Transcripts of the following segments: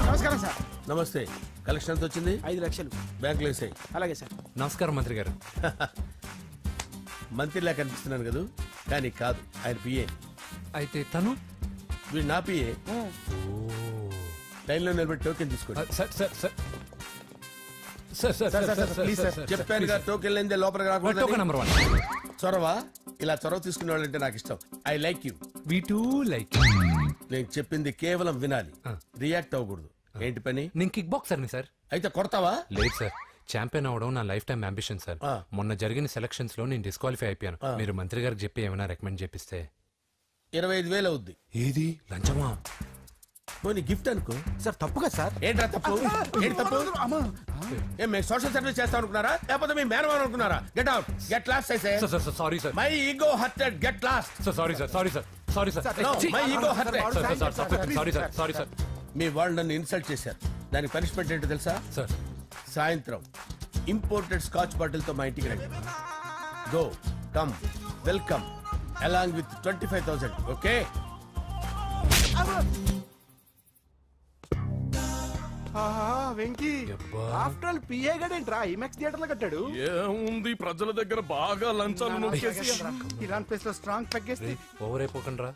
నమస్కారం సార్. నమస్తే. కలెక్షన్ ఎంత వచ్చింది? 5 లక్షలు. బ్యాంకులో వేసాయి. అలాగే సార్. నమస్కారం మంత్రి గారు. మంత్రిలా కనిపిస్తున్నాను కదా, కానీ కాదు, ఆయన పిఏ. అయితే తను వీడు నా పిఏ. లైన్లో నిలబెట్టి టోకెన్ తీసుకోండి. చెప్పాను కదా, టోకెన్ లేనిదే లోపలికి రాకూడదు. Token number 1. చొరవ. ఇలా చొరవ తీసుకునే వాళ్ళంటే నాకు ఇష్టం. I like you. We two like. నేను చెప్పింది కేవలం వినాలి, రియాక్ట్ అవ్వకూడదు. ఏంటి పని? నేను కిక్ బాక్సర్ని సార్. అయితే కొడతావా? లేదు సార్, ఛాంపియన్ అవడం నా లైఫ్ టైం అంబిషన్ సార్. మొన్న జరిగిన సెలక్షన్స్ లో నేను డిస్క్వాలిఫై అయిపోయాను. మీరు మంత్రి గారికి చెప్పి ఏమైనా రికమెండ్ చేపిస్తే. 25,000 అవుద్ది. ఏది లంచమా? పోనీ గిఫ్ట్ అనుకో. సార్ తప్పుగా సార్. ఏంట్రా తప్పు? ఏంటి తప్పు? ఏం మేము సోషల్ సర్వీస్ చేస్తాం అనుకున్నారా, లేకపోతే మీ మేనమాన్ అనుకున్నారా? Get out, get lost. Sorry sir, my ego hurted, get lost. Sorry sir, sorry sir, sorry sir, my ego hurted. Sorry sir, sorry sir. మీ వాళ్ళు నన్ను ఇన్సల్ట్ చేశారు. దానికి పనిష్మెంట్ ఏంటో తెలుసా? సార్ సాయంత్రం ఇంపోర్టెడ్ స్కాచ్ బాటిల్ తో మా ఇంటికి రండి. Go come welcome along with 25,000. Okay? Venky after all PA గడేంట్రా ఇమెక్స్ థియేటర్ లో కట్టాడు. ఏముంది, ప్రజల దగ్గర బాగా లంచాలు నొక్కేసి ఇరాన్ ప్లేస్ లో స్ట్రాంగ్ తగ్గేస్తే ఓవర్ అయిపోకండి రా.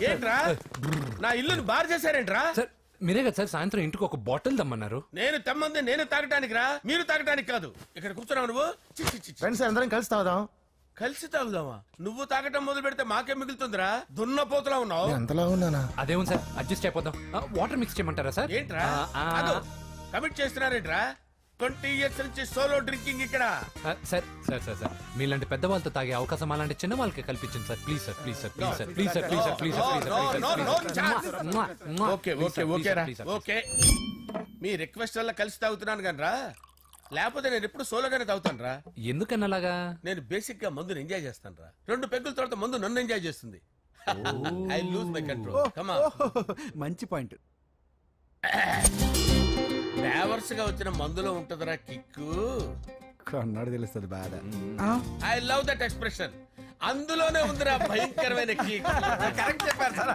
ఏంట్రా నా ఇల్లుని బార్ చేశారేంట్రా? సార్ మీరే కదా సార్ సాయంత్రం ఇంటికి ఒక బాటిల్ దమ్మన్నారు. నేను తెమ్మంది నేను తాగటానికి రా, మీరు తాగటానికి కాదు. ఇక్కడ కూర్చున్నావు నువ్వు. ఫ్రెండ్స్ అందరం కలిసి తాగుదాం. కలిసి తాగుదామా? నువ్వు తాగటం మొదలు పెడితే మాకే మిగులుతుందిరా. దున్నపోతులా ఉన్నావు. ఎంతలా ఉన్నానా? అదేమో సార్, అడ్జస్ట్ అయిపోదాం. వాటర్ మిక్స్ చేయమంటారా సార్? ఏంట్రా కమిట్ చేస్తున్నారేంట్రా? 20 years నుంచి సోలో డ్రింకింగ్ ఇక్కడ. సార్ సార్ సార్ సార్ మీలాంటి పెద్ద వాళ్ళతో తాగే అవకాశం అలాంటి చిన్న వాళ్ళకి కల్పించండి sir. Please sir, please sir, please sir, please sir, please sir, please sir. Okay okay ఓకేరా, ఓకే. మీ రిక్వెస్ట్ వల్ల కలిసి తాగుతున్నాను కానీ రా, లేకపోతే నేను ఎప్పుడు సోలోగానే తాగుతాను రా. ఎందుకన్నా అలాగా? నేను బేసిక్ గా మందుని ఎంజాయ్ చేస్తాను రా. 2 పెగ్గుల తర్వాత మందు నన్ను ఎంజాయ్ చేస్తుంది. I lose my control. Come on. మంచి పాయింట్. ఫ్లేవర్స్ గా వచ్చిన మందులో ఉంటదరా కిక్కు. కన్నాడు తెలుస్తుంది బాధ. I love that expression. అందులోనే ఉందిరా భయంకరమైన కిక్. కరెక్ట్ చెప్పారు సార్.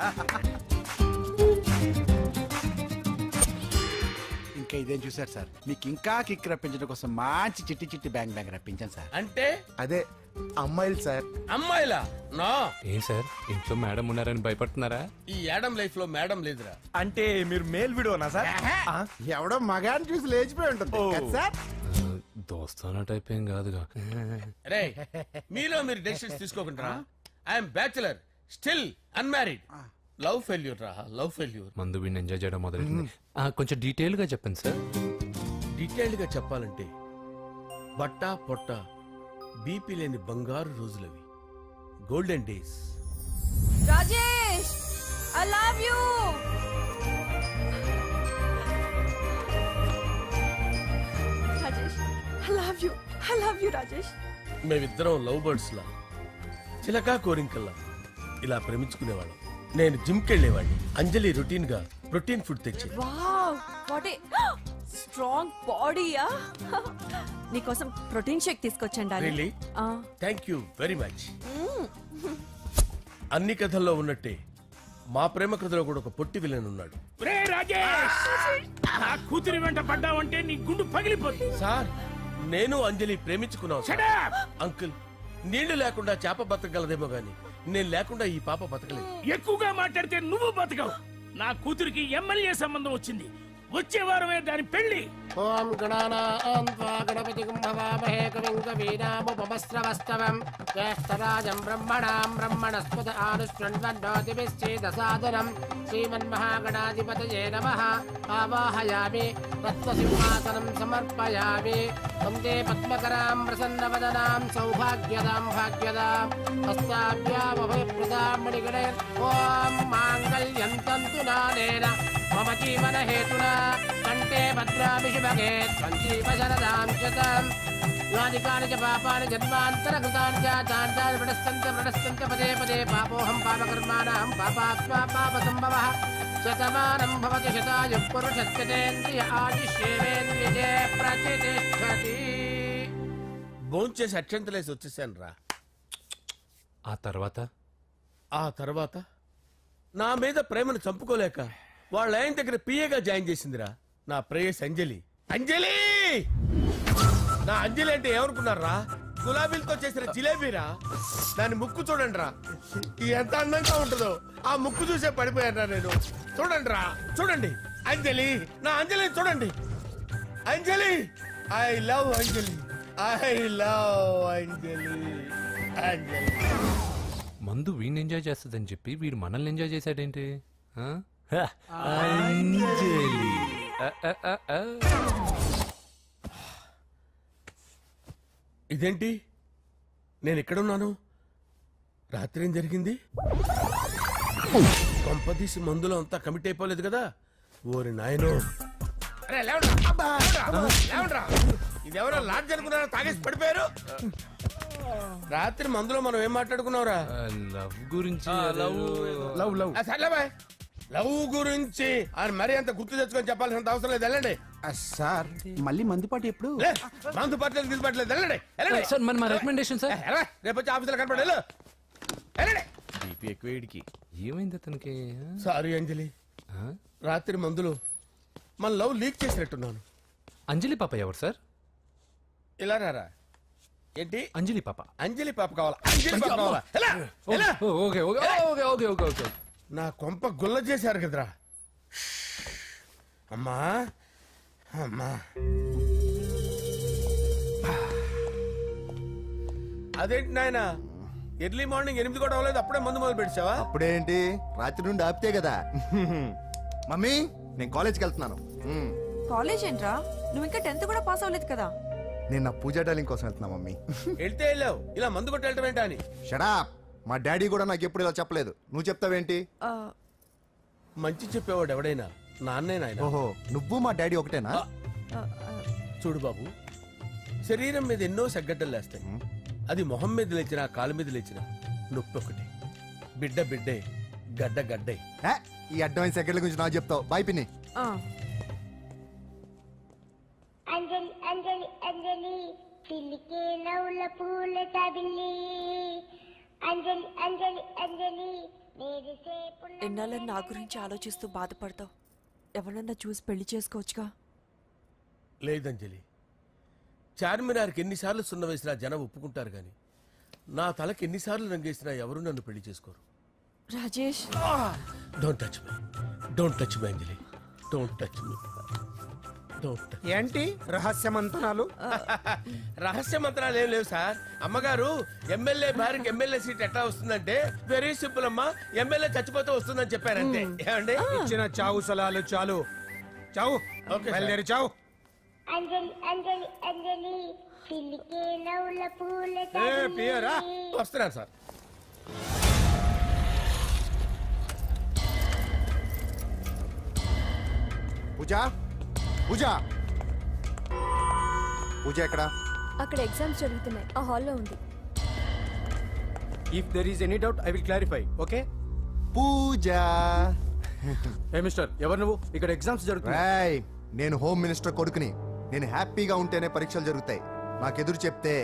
ఇంకా ఇదేం చూసారు సార్, మీకు ఇంకా కిక్ రప్పించడం కోసం మంచి చిట్టి చిట్టి బ్యాంగ్ బ్యాంగ్ రప్పించాను సార్. అంటే అదే అమ్మాయిలు సార్. అమ్మాయిలా? నా ఏం సార్ ఇంట్లో మేడం ఉన్నారని భయపడుతున్నారా? ఈ యాడమ్ లైఫ్ లో మేడం లేదురా. అంటే మీరు మేల్ వీడియోనా సార్? ఎవడో మగాన్ని చూసి లేచిపోయి ఉంటుంది సార్. దోస్తానా టైప్ ఏం కాదుగా. రే మీలో మీరు డెసిషన్స్ తీసుకోకుండా. I'm bachelor, still unmarried. Love failure రా, లవ్ ఫెయిల్యూర్. మందు వీడిని ఎంజాయ్ చేయడం మొదలైంది. కొంచెం డీటెయిల్ గా చెప్పండి సార్. డీటెయిల్డ్ గా చెప్పాలంటే బట్టా పొట్ట బీపీ లేని బంగారు రోజులవి, golden days. Rajesh, I love you. Rajesh, I love you, I love you Rajesh. మేమిద్దరం లవ్ బర్డ్స్ లా, చిలకా కోరింకల్లా ఇలా ప్రేమించుకునేవాళ్ళం. నేను జిమ్ కెళ్ళేవాడిని. అంజలి రొటీన్ గా ప్రోటీన్ ఫుడ్ తెచ్చి. వావ్, వాట్ ఏ స్ట్రాంగ్ బాడీయా. నీకోసం ప్రోటీన్ షేక్ తీసుకొచ్చండి. Really? Thank you very much. అన్ని కథల్లో ఉన్నట్టే మా ప్రేమ కథలో కూడా ఒక పొట్టి విలన్ ఉన్నాడు. కూతురి వెంట పడ్డావంటే నీ గుండు పగిలిపోతుంది. సార్ నేను అంజలి ప్రేమించుకున్నావు అంకుల్. నీళ్లు లేకుండా చేప బతకగలదేమో గాని నేను లేకుండా ఈ పాప బతకలేదు. ఎక్కువగా మాట్లాడితే నువ్వు బతకవు. నా కూతురికి ఎమ్మెల్యే సంబంధం వచ్చింది. వచ్చే వారమే దాని పెళ్లి. ఓం గణానాం త్వా గణపతిం భవామహే కవిం కవీనాముపమస్రవస్తవం జ్యేష్ఠరాజం బ్రహ్మణాం బ్రహ్మణస్పద ఆనుష్ణ్వన్నోతిభిశ్చేదసాదనం శ్రీమన్మహాగణాధిపతయే నమః. ఆవాహయామి తత్వసింహాసనం సమర్పయామి. వందే పద్మకరాం ప్రసన్నవదనాం సౌభాగ్యదాం భాగ్యదాం హస్తాభ్యామభయప్రదాం మణిగణైర్. ఓం మాంగళ్యం తంతు నానేన మమ జీవన హేతునా కంటే భద్రాభి శుభగే సంజీవ శరదాం శతం. యాదికాని చ పాపాని జన్మాంతరకృతాని చ తాని ప్రణశ్చంత పదే పదే పాపోహం పాపకర్మాణం పాపాత్మా పాపసంభవః శతమానం భవతి శతాయుః పురుషస్యేంద్రియ ఆదిశ్యేవేంద్రియే ప్రతిష్టతి. భోంచేసి అక్షంతలేసి వచ్చేసాను రా. ఆ తర్వాత నా మీద ప్రేమను చంపుకోలేక వాళ్ళ ఆయన దగ్గర పిఏగా జాయిన్ చేసిందిరా నా ప్రేయస్ అంజలి. అంజలి నా అంజలి అంటే ఏమనుకున్నారా? గులాబీలతో చేసిన జిలేబీరా. దాని ముక్కు చూడండి రా, ఎంత అందంగా ఉంటుందో. ఆ ముక్కు చూసే పడిపోయారా నేను. చూడండి రా, చూడండి అంజలి, నా అంజలి చూడండి. Anjali, I love Anjali, I love Anjali. Anjali మందు వీడిని ఎంజాయ్ చేస్తుందని చెప్పి వీడు మనల్ని ఎంజాయ్ చేశాడేంటి? ఇదేంటి, నేను ఎక్కడున్నాను? రాత్రి ఏం జరిగింది? కొంపదీసి మందులో అంతా కమిట్ అయిపోలేదు కదా? ఓరి నాయనో, ఇదెవరో లాడ్జ్ అనుకున్నారా? తాగేసి పడిపోయారు. రాత్రి మందులో మనం ఏం మాట్లాడుకున్నావురా? లవ్ గురించి. లవ్ గురించి మరీ అంత గుర్తు తెచ్చుకొని చెప్పాల్సినంత అవసరం లేదు. వెళ్ళండి సార్. మళ్ళీ మందుపాటి ఎప్పుడు? మందు పట్టలేదు గిల్పట్లేదు. వెళ్ళండి సార్ మన రికమెండేషన్ సార్. రేపు వచ్చి ఆఫీసులో కనపడేళ్ళు. ఏమైంది అతనికి? సారీ అంజలి, రాత్రి మందులో మన లవ్ లీక్ చేసినట్టున్నాను. అంజలి పాప ఎవరు సార్? ఇలా రారా. ఏంటి అంజలి పాప? అంజలి పాప కావాలా? అంజలి పాప కావాలా? Okay okay okay okay okay okay. నా కొంప గుల్ల చేశారు కదరా. అమ్మా అమ్మా, అదేంటి నాయన, ఎర్లీ మార్నింగ్ 8 కూడా అవ్వలేదు, అప్పుడే మందు మొదలు పెట్టావా? అప్పుడేంటి, రాత్రి నుండి ఆపితే కదా. మమ్మీ, నేను కాలేజ్కి వెళ్తున్నాను. కాలేజ్ ఏంట్రా? నువ్వు ఇంకా 10th కూడా పాస్ అవ్వలేదు కదా. నేను నా పూజా డాలింగ్ కోసం వెళ్తున్నా మమ్మీ. వెళ్తే వెళ్ళావు, ఇలా మందు కొట్టి వెళ్ళటం ఏంటా అని. షడా, మా డాడీ కూడా నాకు ఎప్పుడు ఇలా చెప్పలేదు. నువ్వు చెప్తావేంటి? మంచి చెప్పేవాడు ఎవడైనా నాన్నే నాయన. ఓహో, నువ్వు మా డాడీ ఒకటేనా? చూడు బాబు, శరీరం మీద ఎన్నో సగ్గడ్డలు లేస్తాయి. అది మొహం మీద లేచినా కాలు మీద లేచినా నొప్పి ఒకటి. బిడ్డ బిడ్డే, గడ్డ గడ్డే. ఈ అడ్వాన్స్ సెకండ్ల గురించి నాకు చెప్తావు. బాయ్ పిన్ని. అంజలి అంజలి అంజలి పిల్లికే నవ్వుల పూల తబిల్లి. అంజలి అంజలి అంజలి ఎన్నాళ్ళని నా గురించి ఆలోచిస్తూ బాధపడతావు? ఎవరన్నా చూసి పెళ్లి చేసుకోవచ్చుగా. లేదంజలి, చార్మినార్కి ఎన్నిసార్లు సున్న వేసినా జనం ఒప్పుకుంటారు గాని నా తలకి ఎన్నిసార్లు రంగేసినా ఎవరు నన్ను పెళ్లి చేసుకోరు. Rajesh, don't touch me, don't touch me Anjali, don't touch me. ఏంటి రహస్య మంత్రాలు? రహస్య మంత్రాలు ఏం లేవు సార్. అమ్మగారు ఎమ్మెల్యే భార్యకి ఎమ్మెల్యే సీట్ ఎట్లా వస్తుందంటే వెరీ సింపుల్ అమ్మా, ఎమ్మెల్యే చచ్చిపోతే వస్తుందని చెప్పారంతే. ఏమండి, ఇచ్చిన చావు సలాలు చాలు. చావు, బయలుదేరి చావు. అంజలి అంజలి అంజలి పిల్లికే నవ్వుల పూల తబిల్లి. వస్తున్నాను సార్. పూజ, పూజ, పూజ ఎక్కడ? అక్కడ ఎగ్జామ్స్ జరుగుతున్నాయి, ఆ హాల్లో ఉంది. If there is any doubt I will clarify. Okay Pooja. ఏ మిస్టర్, ఎవరు నువ్వు? ఇక్కడ ఎగ్జామ్స్ జరుగుతున్నాయి. నేను హోమ్ మినిస్టర్ కొడుకుని. నేను హ్యాపీగా ఉంటేనే పరీక్షలు జరుగుతాయి. నాకెదురు చెప్తే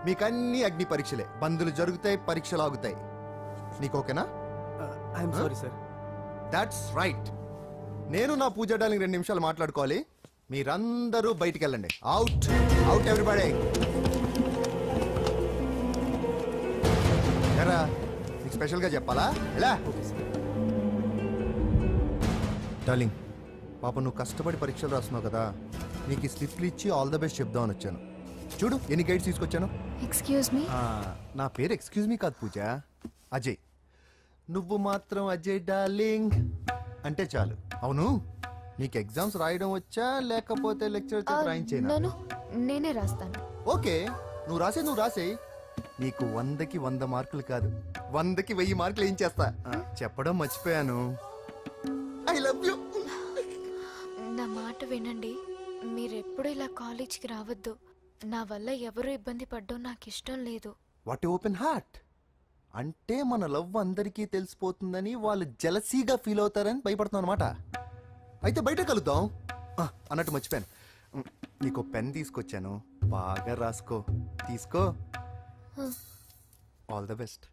మీకన్నీ అగ్ని పరీక్షలే. బందులు జరుగుతాయి, పరీక్షలు ఆగుతాయి. నీకు ఓకేనా? I'm sorry sir. That's right. నేను నా పూజ డార్లింగ్ 2 నిమిషాలు మాట్లాడుకోవాలి. మీరందరూ బయటికి వెళ్ళండి. Out, out everybody. ఎరా, నీకు స్పెషల్గా చెప్పాలా? ఎలా డార్లింగ్, పాప నువ్వు కష్టపడి పరీక్షలు రాస్తున్నావు కదా, నీకు ఈ స్లిప్లు ఇచ్చి ఆల్ ద బెస్ట్ చెప్దామని వచ్చాను. చూడు ఎన్ని గైడ్స్ తీసుకొచ్చాను. Excuse me. నా పేరు ఎక్స్క్యూజ్ మీ కాదు పూజ, అజయ్. నువ్వు మాత్రం అజయ్ డార్లింగ్ అంటే చాలు. అవును, నీకు ఎగ్జామ్స్ రాయడం వచ్చా లేకపోతే లెక్చర్ రాయించేనా? నేనే రాస్తాను. ఓకే, నువ్వు రాసేయి. నీకు 100కి 100 మార్కులు కాదు, 100కి 1000 మార్కులు ఏం చేస్తా. చెప్పడం మర్చిపోయాను, ఐ లవ్ యూ. నా మాట వినండి, మీరెప్పుడు ఇలా కాలేజ్కి రావద్దు. నా వల్ల ఎవరు ఇబ్బంది పడ్డం నాకు ఇష్టం లేదు. వాట్ ఓపెన్ హార్ట్ అంటే మన లవ్ అందరికీ తెలిసిపోతుందని వాళ్ళు జలసీగా ఫీల్ అవుతారని భయపడుతున్నాం అనమాట. అయితే బయట కలుద్దాం. అన్నట్టు మర్చిపోయాను, నీకు పెన్ తీసుకొచ్చాను, బాగా రాసుకో. తీసుకో. All the best.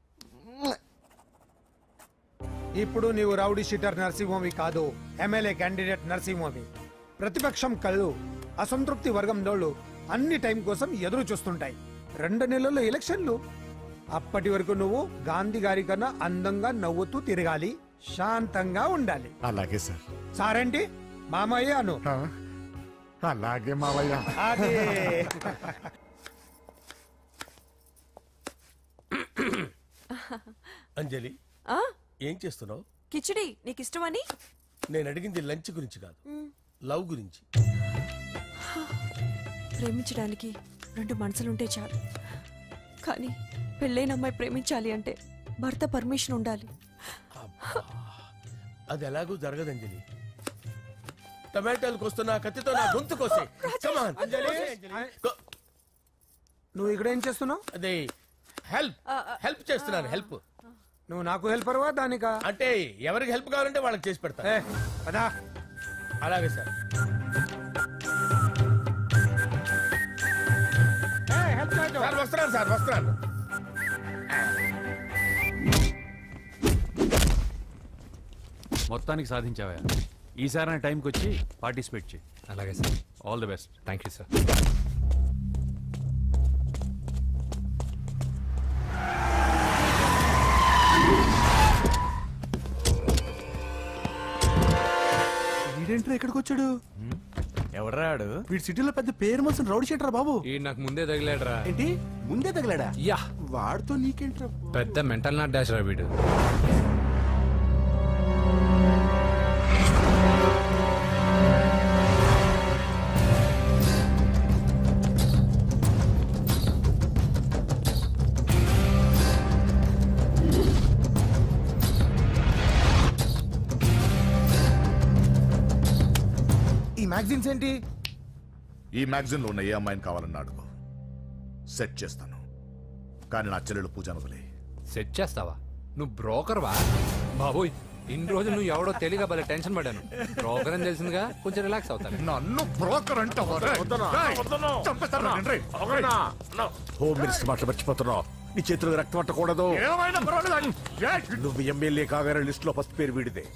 ఇప్పుడు నీవు రౌడీ షీటర్ నరసింహమి కాదు, ఎమ్మెల్యే క్యాండిడేట్ నరసింహమి. ప్రతిపక్షం కళ్ళు అసంతృప్తి వర్గం నోళ్ళు అన్ని టైం కోసం ఎదురు చూస్తుంటాయి. 2 నెలల్లో ఎలక్షన్లు. అప్పటి వరకు నువ్వు గాంధీ గారి కన్నా అందంగా నవ్వుతూ తిరగాలి, శాంతంగా ఉండాలి. అలాగే సార్. సారేంటి మామయ్య అను. అలాగే మావయ్య. అదే. అంజలి, ఏం చేస్తున్నావు? కిచిడి నీకు ఇష్టమని. నేను అడిగింది లంచ్ గురించి కాదు, లవ్ గురించి. ప్రేమించడానికి 2 మనసులుంటే చాలు, కానీ పెళ్ళైన అమ్మాయి ప్రేమించాలి అంటే భర్త పర్మిషన్ ఉండాలి. అది ఎలాగూ జరగదు అంజలి. టమాటాలు కోస్తున్నా కత్తితో నా గొంతు కోసే. నువ్వు ఇక్కడ ఏం చేస్తున్నావు? అదే హెల్ప్ చేస్తున్నాను. హెల్ప్. నువ్వు నాకు హెల్పర్వా దానికా? అంటే ఎవరికి హెల్ప్ కావాలంటే వాళ్ళకి చేసి పెడతా. అదా. అలాగే సార్. సార్ వస్తున్నాను, సార్ వస్తున్నాను. మొత్తానికి సాధించావా? ఈసారి టైంకి వచ్చి పార్టిసిపేట్ చేయి. అలాగే sir. All the best. Thank you sir. వీడేంట్రా ఇక్కడికి వచ్చాడు? ఎవడ్రాడు? వీడి సిటీలో పెద్ద పేరు మోసిన రౌడీ షీటర్ బాబు. ఈ నాకు ముందే తగిలాడరా. ఏంటి ముందే తగిలాడా? యా. వాడితో నీకేంట్రా? పెద్ద మెంటల్ నాట్ డాష్ రా వీడు. మ్యాగజైన్స్ ఏంటి? ఈ మ్యాగజైన్ లో ఉన్న ఏ అమ్మాయిని కావాలని అడుగు, సెట్ చేస్తాను. కానీ నా చెల్లెలు పూజను వదిలే. సెట్ చేస్తావా? నువ్వు బ్రోకర్ వా? బాబోయ్, ఇన్ని రోజులు నువ్వు ఎవడో తెలియక భలే టెన్షన్ పడ్డాను. బ్రోకర్ అని తెలిసిందిగా కొంచెం రిలాక్స్ అవుతాను. నన్ను బ్రోకర్ అంటావా? హోమ్ మినిస్టర్ మాటలు మర్చిపోతున్నావు. నీ చేతులకు రక్తం పట్టకూడదు. నువ్వు ఎమ్మెల్యే కాగానే లిస్ట్ లో ఫస్ట్ పేరు వీడిదే.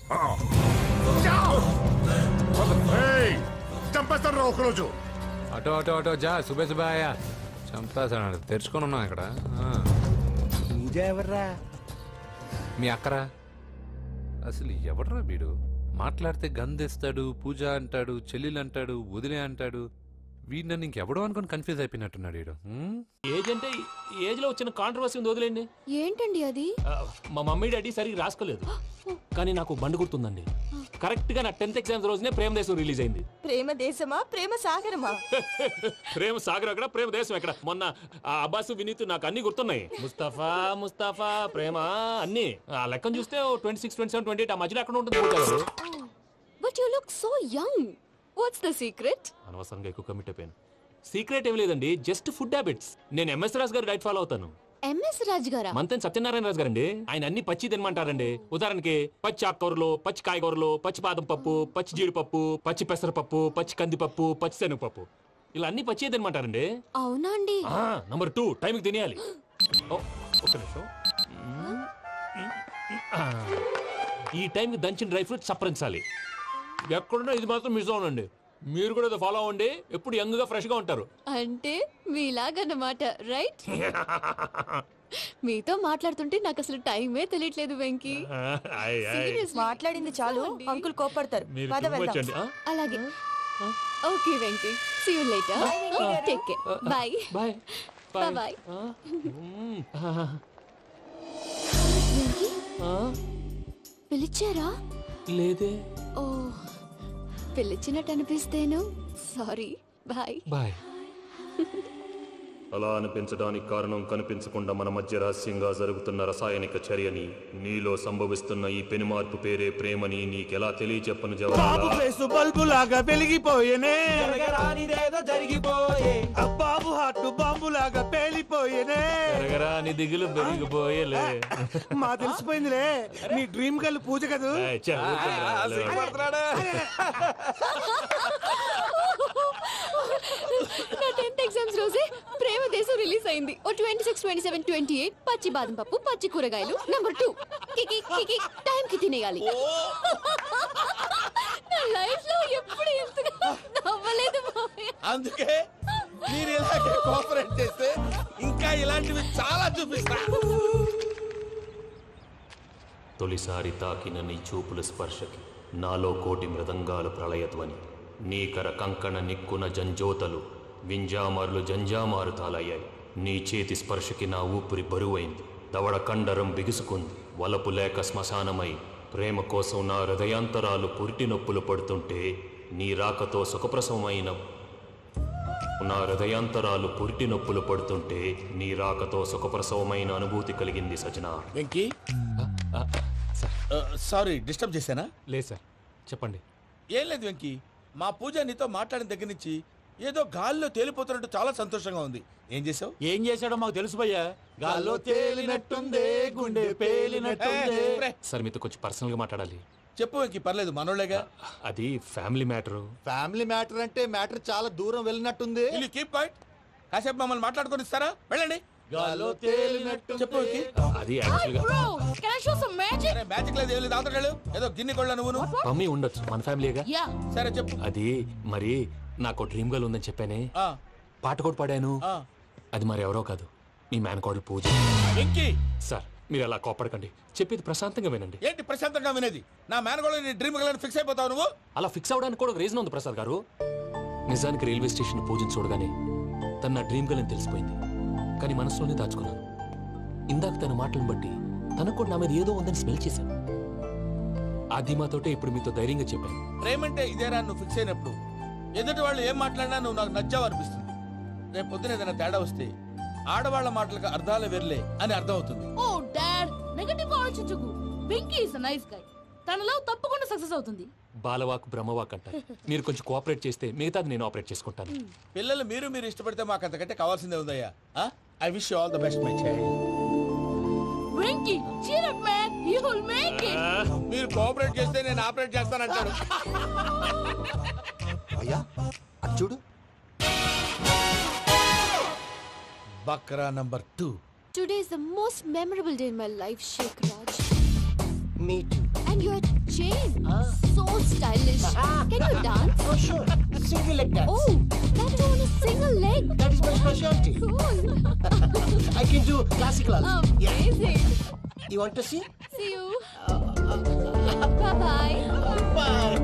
చంపేస్తాను ఒకరోజు. అటో అటో అటో జా. సుబే సుబాయా చంపేస్తాడు. తెరుచుకొని ఉన్నాం ఇక్కడ. పూజ ఎవర్రా? మీ అక్కరా? అసలు ఎవడరా వీడు? మాట్లాడితే గంధేస్తాడు, పూజ అంటాడు, చెల్లెలు అంటాడు, వదిలే అంటాడు. వీడు నన్ను ఇంకెవడో అనుకుని కన్ఫ్యూజ్ అయిపోయినట్టున్నాడు వీడు. ఏజ్ అంటే ఏజ్ లో వచ్చిన కాంట్రవర్సీ ఉంది, వదిలేండి. ఏంటండి అది? మా మమ్మీ డాడీ సరిగ్గా రాసుకోలేదు, కానీ నాకు బండి గుర్తుందండి. కరెక్ట్ గా నా 10th ఎగ్జామ్స్ రోజునే ప్రేమ దేశం రిలీజ్ అయింది. ప్రేమ దేశమా ప్రేమ సాగరమా? ప్రేమ సాగర్ ఎక్కడ, ప్రేమ దేశం ఎక్కడ? మొన్న అబ్బాసు వినీత్ నాకు అన్ని గుర్తున్నాయి. ముస్తఫా ప్రేమ అన్ని ఆ లెక్కను చూస్తే 26, 27, 28 ఆ మధ్యలో ఎక్కడ ఉంటుంది. But you look so young. What's the secret? అనవసరంగా ఎక్కువ కమిట్ అయిపోయాను. సీక్రెట్ ఏం లేదండి, జస్ట్ ఫుడ్ హ్యాబిట్స్. నేను ఎంఎస్ రాజు గారు డైట్ ఫాలో అవుతాను. ఎంఎస్ రాజు గారా? మంతెన్ సత్యనారాయణ రాజు గారండి. ఆయన అన్ని పచ్చి తినమంటారండి. ఉదాహరణకి పచ్చి ఆకుకూరలు, పచ్చి కాయగూరలు, పచ్చి బాదం పప్పు, పచ్చి జీడిపప్పు, పచ్చి పెసరపప్పు, పచ్చి కందిపప్పు, పచ్చి శనగపప్పు, ఇలా అన్ని పచ్చి తినమంటారండి. అవునా అండి? నంబర్ 2, టైంకి తినేయాలి. ఒక్క నిమిషం. ఈ టైంకి దంచిన డ్రై ఫ్రూట్స్ సప్పరించాలి. ఎక్కడున్నా ఇది మాత్రం మిస్ అవునండి. మీరు కూడా ఇది ఫాలో అవ్వండి. ఎప్పుడు యంగ్ గా ఫ్రెష్ గా ఉంటారు. అంటే మీలాగన్నమాట, రైట్? మీతో మాట్లాడుతుంటే నాకు అసలు టైమే తెలియట్లేదు వెంకీ. మాట్లాడింది చాలు, అంకుల్ కోపడతారు. అలాగే. Okay Venky, see you later. Take care. Bye bye bye. పిలిచారా? లేదే. ఓ, పిలిచినట్టు అనిపిస్తేను. సారీ. Bye bye. అలా అనిపించడానికి కారణం కనిపించకుండా మన మధ్య రహస్యంగా జరుగుతున్న రసాయనిక చర్యని, నీలో సంభవిస్తున్న ఈ పెనుమార్పు పేరే ప్రేమని నీకెలా తెలియచెప్పను జవాబు. బల్బు లాగా వెలిగిపోయేనే, జరిగిపోయే బాబు హార్ట్ బాంబు లాగా పేలిపోయేనే. నీ దిగులు పెరిగిపోయేలే. మా తెలిసిపోయిందిలే, నీ డ్రీమ్ గర్ల్ పూజ కదూ. నా 10th ఎగ్జామ్స్ రోజే ప్రేమ దేశం రిలీజ్ అయింది. ఓ 26, 27, 28 పచ్చి బాదం పప్పు, పచ్చి కూరగాయలు. నెంబర్ 2 కికి కికి టైం కి తినేయాలి. నా లైఫ్ లో ఎప్పుడు ఎంతగా నవ్వలేదు మామయ్య. అందుకే మీరు ఇలాగే కోఆపరేట్ చేస్తే ఇంకా ఇలాంటివి చాలా చూపిస్తా. తొలిసారి తాకిన నీ చూపుల స్పర్శకి నాలో కోటి మృదంగాలు ప్రళయధ్వని. నీకర కంకణ నిక్కున జంజోతలు వింజామారులు జంజామారు తాలయ్యాయి. నీ చేతి స్పర్శకి నా ఊపిరి బరువైంది. దవడ కండరం బిగుసుకుంది. వలపు లేక శ్మశానమై ప్రేమ కోసం నా హృదయాంతరాలు పురిటి నొప్పులు పడుతుంటే నీ రాకతో సుఖప్రసవమైన నా హృదయాంతరాలు పురిటి నొప్పులు పడుతుంటే నీ రాకతో సుఖప్రసవమైన అనుభూతి కలిగింది సజనా. వెంకీ, సారీ డిస్టర్బ్ చేశానా? లేదు సార్, చెప్పండి. ఏం లేదు వెంకీ, మా పూజ నీతో మాట్లాడిన దగ్గర నుంచి ఏదో గాల్లో తేలిపోతున్నట్టు చాలా సంతోషంగా ఉంది. ఏం చేసావు? ఏం చేశాడో మాకు తెలుసు భయ్యా. గాల్లో తేలినట్టుందే, గుండె పేలినట్టుందే. సార్ మీతో కొంచెం పర్సనల్ గా మాట్లాడాలి. చెప్పు వెంకీ, పర్లేదు, మనోళ్ళేగా. అది ఫ్యామిలీ మ్యాటర్. ఫ్యామిలీ మ్యాటర్ అంటే మ్యాటర్ చాలా దూరం వెళ్ళినట్టుంది. Keep point. కాసేపు మమ్మల్ని మాట్లాడుకొని ఇస్తారా? వెళ్ళండి. గాల్లో తేలినట్టు చెప్పు వెంకీ. అది యాక్చువల్గా మ్యాజిక్ లేదు, ఏం లేదు. ఆతడాలు ఏదో గిన్నె కొళ్ళ నువ్వు మమ్మీ ఉండొచ్చు, మన ఫ్యామిలీగా. సరే చెప్పు. అది మరి నాకు డ్రీమ్ గర్ల్ ఉందని చెప్పానే, పాట కూడా పాడాను. అది మరి ఎవరో కాదు, మీ మేనకోడలు పూజ. సార్ మీరు అలా కోపడకండి, చెప్పేది ప్రశాంతంగా వినండి. ఏంటి ప్రశాంతంగా వినేది? నా మేనకోడలు నీ డ్రీమ్ గర్ల్ ఫిక్స్ అయిపోతావు నువ్వు. అలా ఫిక్స్ అవడానికి కూడా రీజన్ ఉంది ప్రసాద్ గారు. నిజానికి రైల్వే స్టేషన్ పూజను చూడగానే తన నా డ్రీమ్ గర్ల్ అని తెలిసిపోయింది. కానీ మనసులోనే దాచుకున్నాను. ఇందాక తన మాటలను బట్టి తనకు కూడా నా మీద ఏదో ఉందని స్మెల్ చేశాను. ఆ ధీమాతోటే ఇప్పుడు మీతో ధైర్యంగా చెప్పాను. ప్రేమంటే ఇదేరా నువ్వు ఫిక్స్ అయినప్పుడు ఎదుటి వాళ్ళు ఏం మాట్లాడినా నువ్వు నాకు నచ్చావు అనిపిస్తుంది. రేపు పొద్దున ఏదైనా తేడా వస్తే ఆడవాళ్ల మాటలకు అర్థాలు వెర్లే అని అర్థం అవుతుంది. ఓ డాడ్, నెగటివ్ ఆలోచించకు. Venky is a nice guy. తన లవ్ తప్పకుండా సక్సెస్ అవుతుంది. బాలవాక్ బ్రహ్మవాక్ అంటారు. మీరు కొంచెం కోఆపరేట్ చేస్తే మిగతాది నేను ఆపరేట్ చేసుకుంటాను. పిల్లలు మీరు ఇష్టపడితే మాకు అంతకంటే కావాల్సిందే ఉందయ్యా. I wish you all the best my child. Venky cheer up man, you will make it. మీరు కోఆపరేట్ చేస్తే నేను ఆపరేట్ చేస్తానంటాడు. అయ్యా అది చూడు. Bakra number 2. Today is the most memorable day in my life, Sheikh Raj. Me too. And your chain, so stylish. Can you dance? Oh sure, single leg dance. Oh, that too on a single leg. That is my specialty. Cool. I can do classical also. Amazing. You want to see? See you. Bye-bye. Bye.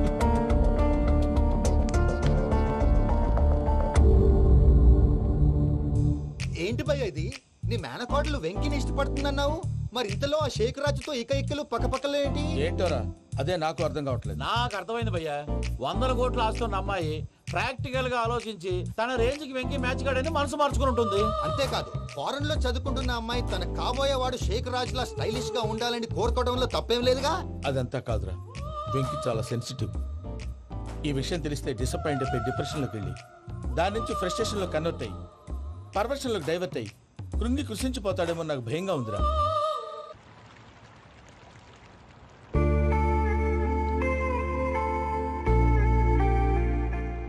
ఏంటి భయ్య ఇది? నీ మేనకోడలు వెంకిని ఇష్టపడుతుందన్నావు, మరి ఇంతలో ఆ షేక్ రాజుతో ఇక్కలు పక్కపక్కలు ఏంటి? ఏంటోరా, అదే నాకు అర్థం కావట్లేదు. నాకు అర్థమైంది భయ్యా. 100 కోట్లు ఆస్తున్న అమ్మాయి ప్రాక్టికల్ గా ఆలోచించి తన రేంజ్ కి వెంకి మ్యాచ్ కాడని మనసు మార్చుకుని ఉంటుంది. అంతేకాదు, ఫారెన్ లో చదువుకుంటున్న అమ్మాయి తన కాబోయేవాడు షేక్ రాజ్ లా స్టైలిష్ గా ఉండాలని కోరుకోవడంలో తప్పేం లేదుగా. అదంతా కాదురా, వెంకి చాలా సెన్సిటివ్. ఈ విషయం తెలిస్తే డిసప్పాయింట్ అయిపోయి డిప్రెషన్ లోకి వెళ్ళి దాని నుంచి ఫ్రస్ట్రేషన్ లో కన్వర్ట్ అయ్యి పర్వర్షన్ లోకి డైవర్ట్ అయ్యి కృంగి కృషించిపోతాడేమో నాకు భయంగా ఉందిరా.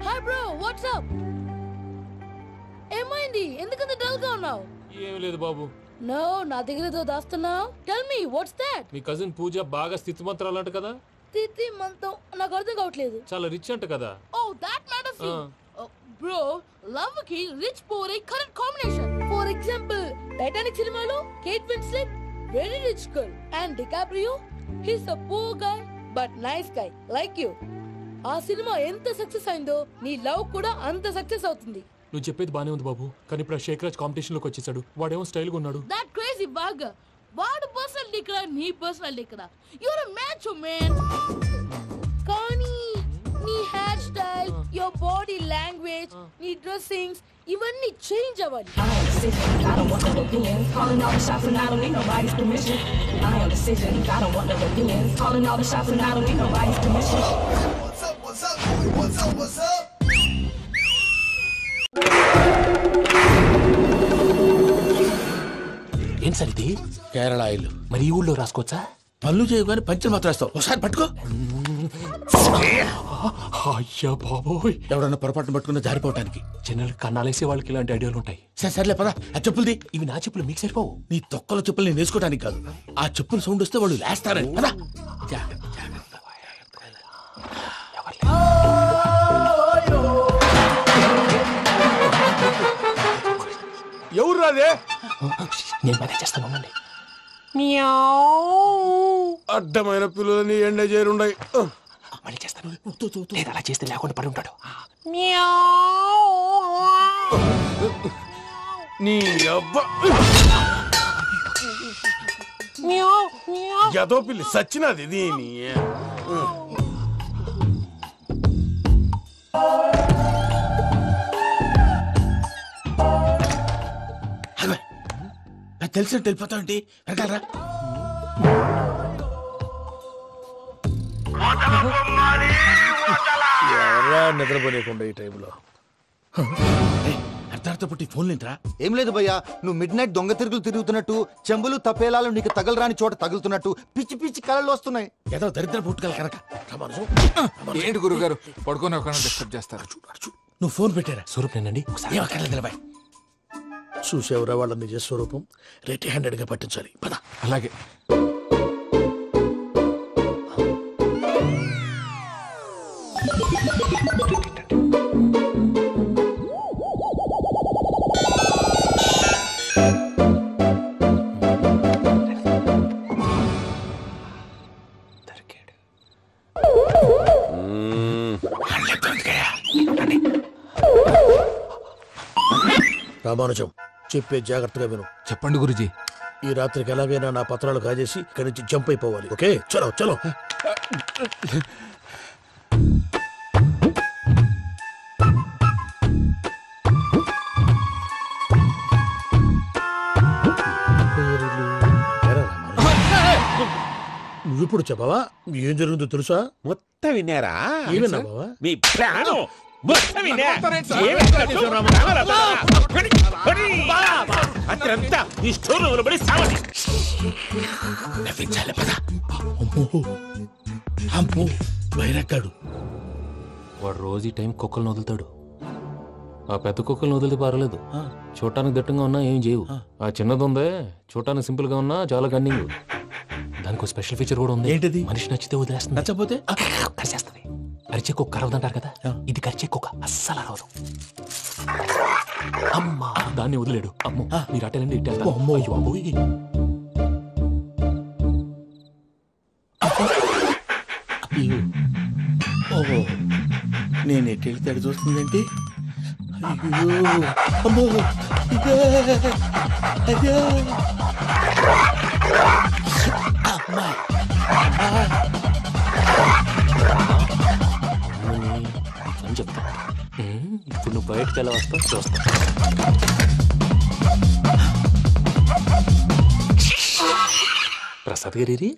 Hi bro, what's up? ఏమైంది? ఎందుకంత డల్ గా ఉన్నావు? ఏం లేదు బాబు. నో, నా దగ్గర ఏదో దాస్తున్నావు. Tell me what's that? మీ కజిన్ పూజ బాగా స్థితిమంతరాలు అంట కదా. స్థితి మంతం నాకు అర్థం కావట్లేదు. చాలా రిచ్ అంట కదా. Oh that matters you. Bro, love కి rich poor a correct combination. For example Titanic సినిమాలో Kate Winslet very rich girl and DiCaprio he is a poor guy but nice guy like you. ఆ సినిమా ఎంత success అయిందో నీ love కూడా అంత success అవుతుంది. నువ్వు చెప్పేది బానే ఉంది బాబు, కానీ ఇప్పుడు షేక్ రాజ్ కాంపిటీషన్ లోకి వచ్చేసాడు. వాడేమో స్టైల్ గా ఉన్నాడు. That crazy bag. వాడు పర్సనాలిటీ ఇక్కడ, నీ పర్సనాలిటీ ఇక్కడ. You are a match man. కానీ నీ hair style, your body language, నీ డ్రెస్సింగ్స్ ఇవన్నీ చేంజ్ అవ్వాలి. ఏం సార్ ఇది? కేరళ ఆయిల్. మరి ఈ ఊళ్ళో రాసుకోవచ్చా? పళ్ళు చేయవు కానీ పంచలు మాత్రం వేస్తావు. ఒకసారి పట్టుకో. అయ్యా బాబోయ్, ఎవడన్నా పొరపాటున పట్టుకున్న జారిపోవటానికి. జనరల్ కన్నాలేసే వాళ్ళకి ఇలాంటి ఐడియాలు ఉంటాయి. సర్లే పదా, ఆ చెప్పులది. ఇవి నా చెప్పులు, మీకు సరిపోవు. నీ తొక్కల చెప్పులు నేను వేసుకోవడానికి కాదు, ఆ చెప్పులు సౌండ్ వస్తే వాళ్ళు లేస్తారని. పదా. ఎవరు రాదే? నేను మేనేజ్ చేస్తాను, ఉండండి. అడ్డమైన పిల్లలని ఎండ చేరుండయి. మళ్ళీ చేస్తాను. లేదు, అలా చేస్తే లేకుండా పడి ఉంటాడు. నీ అబ్బ ఎదో పిల్లి సచ్చినది దీని. తెలిసినట్టు వెళ్ళిపోతావంటి. వెనకాలరా. ఎవరా నిద్రపోలేకుండా ఈ టైంలో? అర్ధార్థ పుట్టి ఫోన్ లేంట్రా. ఏం లేదు భయ్యా, నువ్వు మిడ్ నైట్ దొంగ తిరుగులు తిరుగుతున్నట్టు, చెంబులు తపేలాలు నీకు తగలరాని చోట తగులుతున్నట్టు పిచ్చి పిచ్చి కళలు వస్తున్నాయి. ఏదో దరిద్ర పుట్టుకల కనుక. ఏంటి గురుగారు పడుకొని ఒక డిస్టర్బ్ చేస్తారు? నువ్వు ఫోన్ పెట్టారా? స్వరూప్ నేనండి. నిలబాయ్. చూసేవరా వాళ్ళ నిజ స్వరూపం. రెడీ హ్యాండెడ్ గా పట్టించాలి. పద. అలాగే. రామానుజం, చెప్పే జాగ్రత్తగా విను. చెప్పండి గురుజీ. ఈ రాత్రికి ఎలాగైనా నా పత్రాలు కాజేసి ఇక్కడి నుంచి జంప్ అయిపోవాలి. ఓకే, చలో చలో. నువ్విప్పుడు చెప్పవా ఏం జరుగుతుందో తెలుసా? మొత్తం విన్నారా? ఏమన్నా బావా? మీ ప్రాణం అత్యంతా ఈ స్టోర్ పడి సావని. నవ్వించాలి. పద. అమ్మో వైరక్కాడు. వాడు రోజు ఈ టైం కుక్కలను వదులుతాడు. ఆ పెద్ద కుక్కలను వదిలితే పర్వాలేదు, చూడటానికి దట్టంగా ఉన్నా ఏం చేయవు. ఆ చిన్నది ఉందే, చూడటానికి సింపుల్ గా ఉన్నా చాలా కన్నింగ్. దానికి స్పెషల్ ఫీచర్ కూడా ఉంది. ఏంటిది? మనిషి నచ్చితే వదిలేస్తుంది, నచ్చపోతే కరిచేస్తుంది. అరిచే కుక్క అరవదంటారు కదా, ఇది కరిచే కుక్క అస్సలు అరవదు. అమ్మా, దాన్ని వదిలేడు. అమ్మో, మీరు అటెండి ఇట్టే. అమ్మో ఓహో, నేను ఎటు వెళ్తే అటు చూస్తుందేంటి? అయ్యో అమ్మో, అయ్యో అమ్మా. అని చెప్తా. ఇప్పుడు నువ్వు బయటకు ఎలా వస్తావు చూస్తా. ప్రసాద్ గారి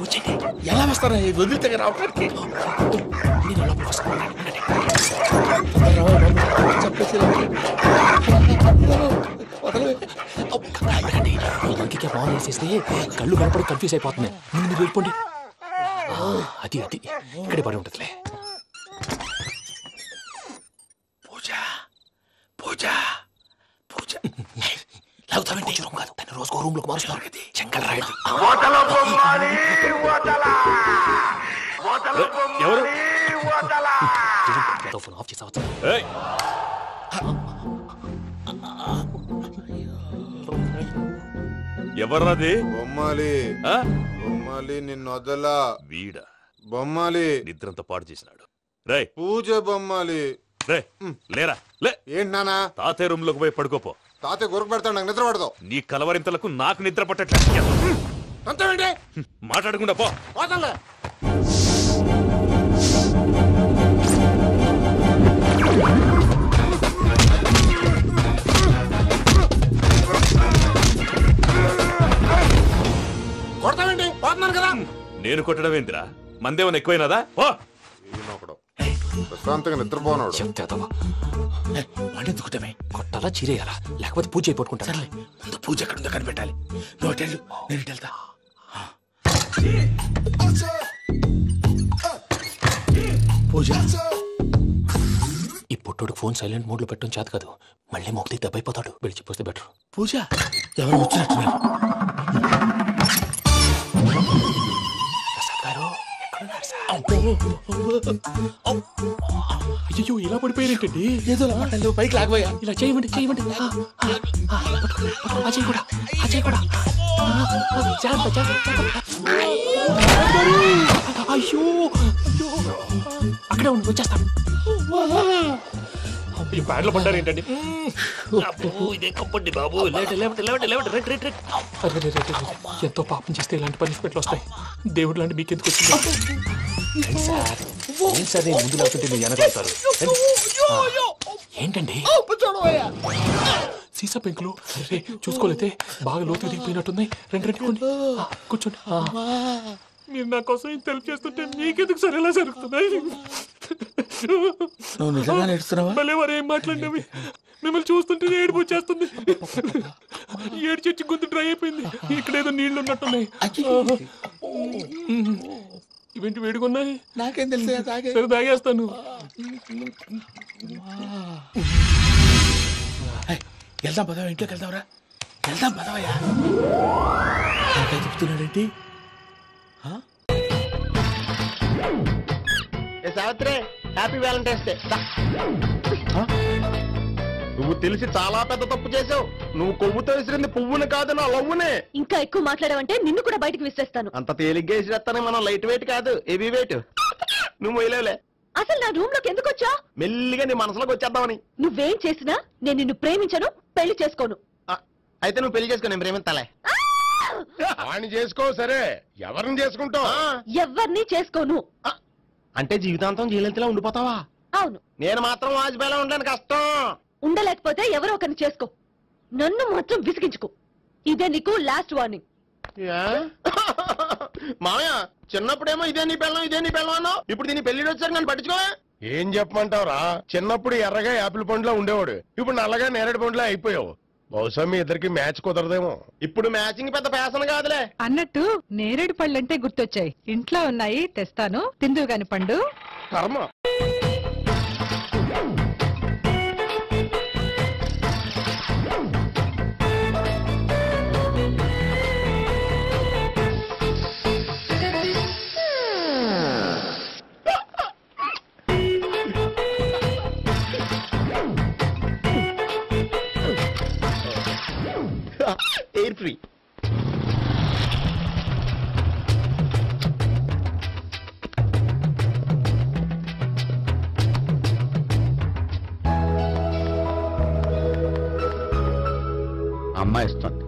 వచ్చండి. ఎలా వస్తారా వదిలితే రావడానికి? నేను లోపలికి వస్తాను. ఇంకే ఫోన్ వేసేస్తే కళ్ళు కనపడి కన్ఫ్యూజ్ అయిపోతున్నాయి. ముందు మీరు వెళ్ళిపోండి. అది అది ఇక్కడే పడి ఉంటుందిలే. పూజ పూజ పూజ లాగుతామంటే రూమ్ కాదు, తను రోజుకో రూమ్ లోకి మారుస్తున్నారు కదా. చెంకల్ రాయడం. ఎవరు? ఫోన్ ఆఫ్ చేసావచ్చు. ఎవర్రాది? బొమ్మాలి బొమ్మాలి నిన్ను వదలా. వీడ బొమ్మాలి నిద్రంతా పాడు చేసినాడు. రే పూజ బొమ్మాలి. రే లేరా లే. ఏంటి నానా? తాతయ్య రూమ్ లోకి పోయి పడుకోపో. తాతయ్య గురకు పెడతాడు, నాకు నిద్ర పడదు. నీ కలవరింతలకు నాకు నిద్ర పట్టట్లేదు. అంతేంటి? మాట్లాడకుండా పో. పోతాలే. కొడతావేంటి? పోతున్నాను కదా. నేను కొట్టడం ఏంటిరా? మందేమన్నా ఎక్కువైనదా? ఓ ప్రశాంతంగా నిద్రపోనాడు. వాడెందుకుంటామే? కొట్టాలా చీరేయాలా? లేకపోతే పూజ అయిపోట్టుకుంటా. సర్లే, ముందు పూజ ఎక్కడుందో కనిపెట్టాలి. నువ్వు వెళ్ళు, నేను వెళ్తా. పూజ, ఈ పుట్టోడు ఫోన్ సైలెంట్ మోడ్ లో పెట్టడం చేత కాదు. మళ్ళీ మొక్కి దెబ్బైపోతాడు. విడిచిపోతే బెటర్. పూజ, ఎవరు వచ్చినట్టున్నారు? అయ్యో, ఇలా పడిపోయారేంటండి? ఏదో పైకి లాగబోయా. ఇలా చేయమండి. అయ్యో అక్కడే ఉండి వచ్చేస్తాను. ఈ బ్యాడ్లో పడ్డారు ఏంటండి? ఎంతో పాపం చేస్తే ఇలాంటి పనిష్మెంట్లు వస్తాయి. దేవుడు లాంటి మీకెందుకు వచ్చింది? సార్ ముందు లేకుంటే మీరు వెనకాడతారు. ఏంటండి సీసా పెంకులు? చూసుకోలేతే బాగా లోతు దిగిపోయినట్టున్నాయి. రెండు కూర్చోండి. మీరు నా కోసం ఇంత హెల్ప్ చేస్తుంటే మీకెందుకు సరే ఎలా జరుగుతున్నాయి? నువ్వు నిజంగా నేర్చుతున్నావా? మళ్ళీ వారు ఏం మాట్లాడినవి మిమ్మల్ని చూస్తుంటే ఏడుపు వచ్చేస్తుంది. ఏడు చెట్టు గొంతు డ్రై అయిపోయింది. ఇక్కడ ఏదో నీళ్లు ఉన్నట్టున్నాయి. ఇవేంటి వేడుకున్నాయి? నాకేం తెలుసు. సరే తాగేస్తాను. వెళ్దాం పదవా, ఇంట్లోకి వెళ్దాంరా. వెళ్దాం పదవయ్యా. చెప్తున్నాడేంటి? Savitri, happy Valentine's day. నువ్వు తెలిసి చాలా పెద్ద తప్పు చేసావు. నువ్వు కొవ్వుతో విసిరింది పువ్వుని కాదు, నా లవ్వునే. ఇంకా ఎక్కువ మాట్లాడావంటే నిన్ను కూడా బయటకు విసిరేస్తాను. అంత తేలిగ్గా విసిరేస్తానే. మనం లైట్ వెయిట్ కాదు, హెవీ వెయిట్. నువ్వు మొయ్యలేవులే. అసలు నా రూమ్ లోకి ఎందుకు వచ్చా? మెల్లిగా నీ మనసులోకి వచ్చేద్దామని. నువ్వేం చేసినా నేను నిన్ను ప్రేమించను, పెళ్లి చేసుకోను. అయితే నువ్వు పెళ్లి చేసుకో, నేను ప్రేమిస్తాలే. వాణ్ణి చేసుకో. సరే, ఎవరిని చేసుకుంటావు? ఎవరిని చేసుకోను. అంటే జీవితాంతం జయలలితలా ఉండిపోతావా? అవును. నేను మాత్రం వాజ్పేయిలా ఉండడానికి కష్టం. ఉండలేకపోతే ఎవరో ఒకరిని చేసుకో. నన్ను మాత్రం విసిగించుకో. ఇదే నీకు లాస్ట్ వార్నింగ్. మామయ్య, చిన్నప్పుడేమో ఇదే నీ పెళ్ళం అన్నావు. ఇప్పుడు దీని పెళ్లి వచ్చారు, నన్ను పట్టించుకో. ఏం చెప్పమంటావురా? చిన్నప్పుడు ఎర్రగా యాపిల్ పండులో ఉండేవాడు, ఇప్పుడు నల్లగా నేరేడు పండులో అయిపోయావు. బహుశా మీ ఇద్దరికి మ్యాచ్ కుదరదేమో. ఇప్పుడు మ్యాచింగ్ పెద్ద ఫ్యాషన్ కాదులే. అన్నట్టు నేరేడు పళ్ళంటే గుర్తొచ్చాయి. ఇంట్లో ఉన్నాయి, తెస్తాను. తిందువు గాని పండు. కర్మ. Air free. అమ్మాయి ఇస్తుంది.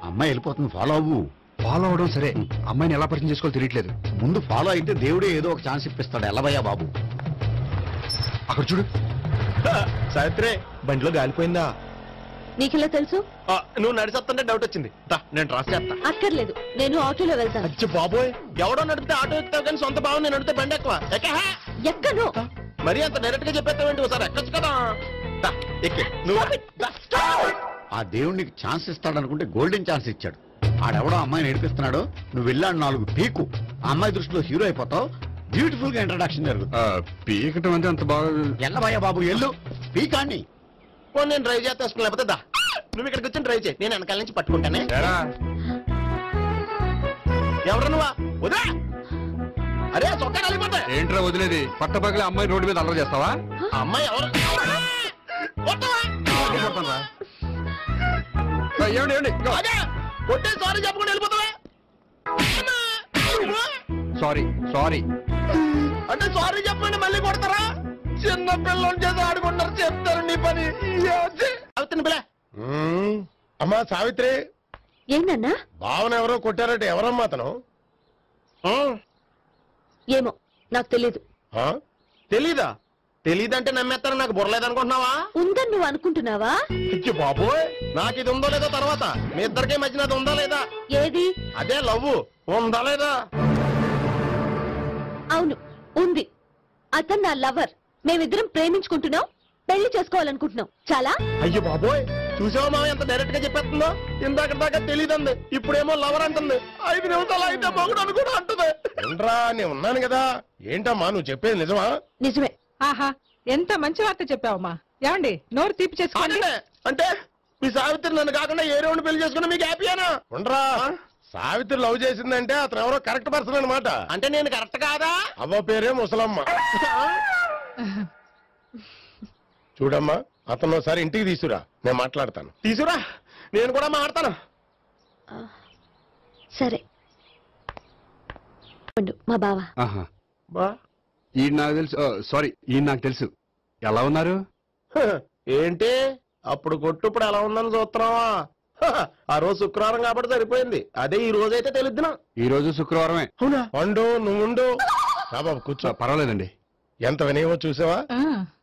అమ్మాయి వెళ్ళిపోతుంది, ఫాలో అవ్వు. ఫాలో అవడం సరే, అమ్మాయిని ఎలా పరిచయం చేసుకోవాలో తెలియట్లేదు. ముందు ఫాలో అయితే దేవుడే ఏదో ఒక ఛాన్స్ ఇప్పిస్తాడు. ఎల్లబయ్యా బాబు. అక్కడ చూడు. సావిత్రి, బండిలో గాలిపోయిందా? నీకెలా తెలుసు? నువ్వు నడిచేస్తుంటే డౌట్ వచ్చింది. నేను రాసి చేస్తా. అక్కర్లేదు, నేను ఆటోలో వెళ్తాను. అచ్చి బాబోయ్, ఎవడో నడిపితే ఆటో ఎక్కుతావు కానీ సొంత భావం నేను నడిపితే బండి ఎక్కువ. ఎక్కను. మరి అంత డైరెక్ట్ గా చెప్పేస్తావేంటి? ఒకసారి ఎక్కొచ్చు కదా. ఆ దేవుడికి ఛాన్స్ ఇస్తాడనుకుంటే గోల్డెన్ ఛాన్స్ ఇచ్చాడు. ఆడెవడో అమ్మాయిని ఏడిపిస్తున్నాడు, నువ్వు వెళ్ళాడు 4 పీకు. ఆ అమ్మాయి దృష్టిలో హీరో అయిపోతావు. బ్యూటిఫుల్ గా ఇంట్రడక్షన్ జరుగుతుంది. పీకటం అంటే అంత బాగా ఎల్లబయ్యా బాబు, ఎల్లు పీకాన్ని. నేను డ్రైవ్ చేస్తాను, లేకపోతే దా నువ్వు ఇక్కడికి వచ్చి డ్రైవ్ చేయి, నేను వెనకాల నుంచి పట్టుకుంటానే. ఎవరు నువ్వా? వదిలే. అరే చొక్కా కలిపోతే ఏంట్రా వదిలేది? పట్టపగలే అమ్మాయి రోడ్డు మీద అల్లరి చేస్తావా? అమ్మాయి ఎవరు? కొట్టే సారీ చెప్పుకొని వెళ్ళిపోతావా? సారీ సారీ అంటే సారీ చెప్పండి మళ్ళీ కొడతారా? చిన్న పిల్లలు చేసి ఆడుకుంటారు, చెప్తారు నీ పని. అమ్మా సావిత్రి, ఏంటన్నా? భావన ఎవరో కొట్టారట, ఎవరమ్మా అతను? ఏమో నాకు తెలీదు. తెలీదా? తెలీదంటే నమ్మేస్తాను, నాకు బుర్రలేదనుకుంటున్నావా? ఉందని నువ్వు అనుకుంటున్నావా? ఇచ్చి బాబోయ్, నాకు ఇది ఉందో లేదో తర్వాత. మీ ఇద్దరికే మధ్యన అది ఉందా లేదా? ఏది? అదే లవ్ ఉందా లేదా? అవును ఉంది. అతను నా లవర్. మేమిద్దరం ప్రేమించుకుంటున్నాం, పెళ్లి చేసుకోవాలనుకుంటున్నాం. చాలా. అయ్యో బాబోయ్, చూసావా మామ ఎంత డైరెక్ట్ గా చెప్పేస్తుందో? ఇందాక దాకా తెలియదండి, ఇప్పుడేమో లవర్ అంటుంది. 5 నిమిషాలు అయితే మగుడు అని కూడా అంటుంది. ఏంట్రా, నేను ఉన్నాను కదా. ఏంటమ్మా నువ్వు చెప్పేది నిజమా? నిజమే. ఆహా, ఎంత మంచి వార్త చెప్పావమ్మా. ఏమండి నోరు తీపి చేసుకోండి. అంటే మీ సావిత్రి నన్ను కాకుండా ఏ రౌండ్ పెళ్లి చేసుకున్నా మీకు హ్యాపీయేనా? ఉండరా, సావిత్రి లవ్ చేసిందంటే అతను ఎవరో కరెక్ట్ పర్సన్ అనమాట. అంటే నేను కరెక్ట్ కాదా? అవ్వ పేరే ముసలమ్మ. చూడమ్మా, అతను ఒకసారి ఇంటికి తీసుకురా, నేను మాట్లాడతాను. తీసుకురా, నేను కూడా మాట్లాడతాను. సరే. మా బావ. ఈయన నాకు తెలుసు. సారీ, ఈయన నాకు తెలుసు. ఎలా ఉన్నారు? ఏంటి అప్పుడు కొట్టుప్పుడు ఎలా ఉందని చూస్తున్నావా? ఆ రోజు శుక్రవారం కాబట్టి సరిపోయింది. అదే ఈ రోజు అయితే తెలుద్దునా? ఈ రోజు శుక్రవారమే. అవునా? వండు, నువ్వు ఉండు. బాబు కూర్చో. పర్వాలేదండి. ఎంత వినయమో చూసావా?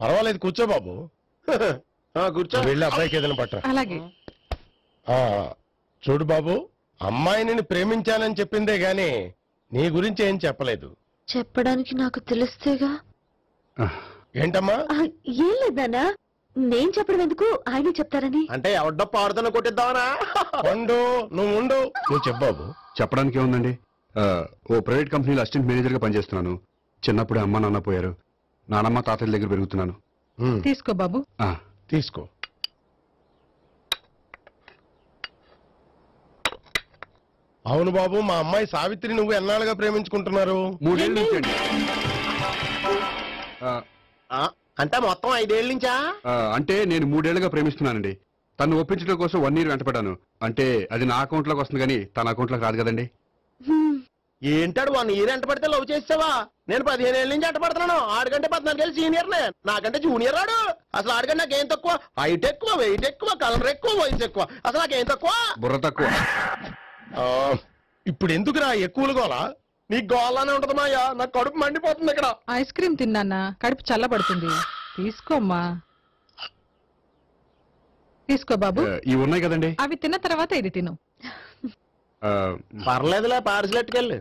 పర్వాలేదు, కూర్చో బాబు. కూర్చో. వెళ్ళి అబ్బాయికి ఏదైనా పట్ట. అలాగే. చూడు బాబు, అమ్మాయిని ప్రేమించానని చెప్పిందే గాని నీ గురించి ఏం చెప్పలేదు. చెప్పడానికి నాకు తెలిస్తేగా. ఏంటమ్మా? ఏం లేదన్నా, నేను చెప్పడం ఎందుకు, ఆయన చెప్తారని. అంటే ఎవడ్డో పాడుతున్న కొట్టిద్దామనా? ఉండు, నువ్వు ఉండు. నువ్వు చెప్పావు. చెప్పడానికి ఏముందండి, ఓ ప్రైవేట్ కంపెనీలో అసిస్టెంట్ మేనేజర్ గా పనిచేస్తున్నాను. చిన్నప్పుడే అమ్మ నాన్న పోయారు. నానమ్మ తాతయ్య దగ్గర పెరుగుతున్నాను. తీసుకో బాబు. తీసుకో. అవును బాబు, మా అమ్మాయి సావిత్రి నువ్వు ఎన్నాళ్ళుగా ప్రేమించుకుంటున్నారు? 3 ఏళ్ళ నుంచి అండి. అంటే మొత్తం 5 ఏళ్ళ నుంచా? అంటే నేను 3 ఏళ్లుగా ప్రేమిస్తున్నానండి. తను ఒప్పించడం కోసం 1 year వెంటపడ్డాను. అంటే అది నా అకౌంట్ లోకి వస్తుంది కానీ తన అకౌంట్ లోకి రాదు కదండి. ఏంటాడు 1 year ఎంట పడితే లవ్ చేసావా? నేను 15 ఏళ్ళ నుంచి ఎంట పడుతున్నాను. ఆడికంటే 14 ఏళ్ళు సీనియర్ నే, నాకంటే జూనియర్ ఆడు. అసలు ఆడికంటే నాకేం తక్కువ? హైట్ ఎక్కువ, వెయిట్ ఎక్కువ, కలర్ ఎక్కువ, వయసు ఎక్కువ. అసలు నాకేం తక్కువ? బుర్ర తక్కువ. ఇప్పుడు ఎందుకురా ఎక్కువలు గోలా? నీకు గోలానే ఉంటది మాయా, నాకు కడుపు మండిపోతుంది ఇక్కడ. ఐస్ క్రీమ్ తిన్నానా, కడుపు చల్లబడుతుంది. తీసుకోమ్మా. తీసుకో బాబు. ఇవి ఉన్నాయి కదండి, అవి తిన్న తర్వాత ఇది తిను. పర్లేదులే, పార్సిల్ ఎట్టుకెళ్ళి.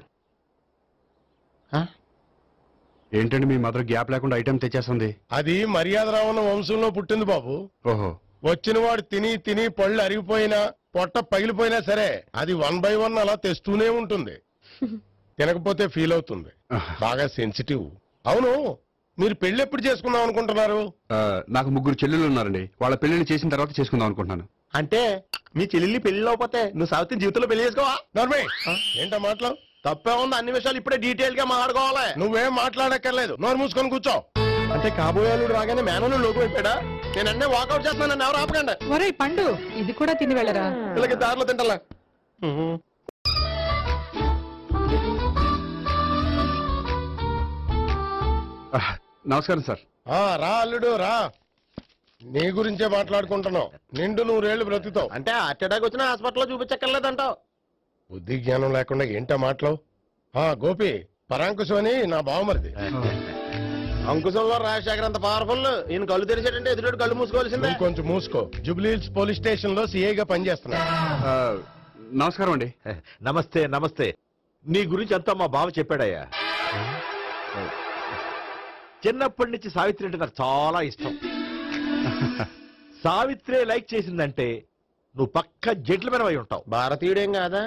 ఏంటండి మీ మదర్ గ్యాప్ లేకుండా ఐటెం తెచ్చేస్తుంది? అది మర్యాద రావణ వంశంలో పుట్టింది బాబు. ఓహో. వచ్చిన వాడు తిని తిని పళ్ళు అరిగిపోయినా, పొట్ట పగిలిపోయినా సరే అది 1 by 1 అలా తెస్తూనే ఉంటుంది. తినకపోతే ఫీల్ అవుతుంది. బాగా సెన్సిటివ్. అవును, మీరు పెళ్లి ఎప్పుడు చేసుకుందాం అనుకుంటున్నారు? నాకు 3 చెల్లెళ్ళు ఉన్నారండి. వాళ్ళ పెళ్లిని చేసిన తర్వాత చేసుకుందాం అనుకుంటున్నాను. అంటే మీ చెల్లెల్ని పెళ్లి లేకపోతే నువ్వు సావిత్రి జీవితంలో పెళ్లి చేసుకోవా? నర్మే, ఏంటో మాటలు? తప్పే ఉంది. అన్ని విషయాలు ఇప్పుడే డీటెయిల్ గా మాట్లాడుకోవాలి. నువ్వేం మాట్లాడక్కర్లేదు, నోరు మూసుకొని కూర్చో. అంటే కాబోయేలుడు రాగానే మేనను లోకి అయిపోయాడా? నేను అన్నీ వాకౌట్ చేస్తున్నాను, నన్ను ఎవరు ఆపకండి. ఒరే పండు, ఇది కూడా తిని వెళ్ళరా. వీళ్ళకి దారిలో తింటలే. నమస్కారం సార్. రా అల్లుడు రా. నీ గురించే మాట్లాడుకుంటున్నావు. నిండు 100 ఏళ్ళు బ్రతుకుతావు. అంటే హార్ట్ అటాక్ వచ్చినా హాస్పిటల్లో చూపించక్కర్లేదంటావు. బుద్ధి జ్ఞానం లేకుండా ఏంటో మాటలు? గోపి, పరాంకుశం అని నా బావమరిది. అంకుశంలో రాజశేఖర్ అంత పవర్ఫుల్. ఈయన కళ్ళు తెరిచాడంటే ఎదురు కళ్ళు మూసుకోవాల్సిందే. కొంచెం మూసుకో. జూబ్లీహిల్స్ పోలీస్ స్టేషన్ లో సిఐగా పనిచేస్తున్నా. నమస్కారం అండి. నమస్తే నమస్తే. నీ గురించి అంతా మా బావ చెప్పాడయ్యా. చిన్నప్పటి నుంచి సావిత్రి అంటే నాకు చాలా ఇష్టం. సావిత్రే లైక్ చేసిందంటే నువ్వు పక్క జెంట్లమెన్ అయి ఉంటావు. భారతీయుడేం కాదా?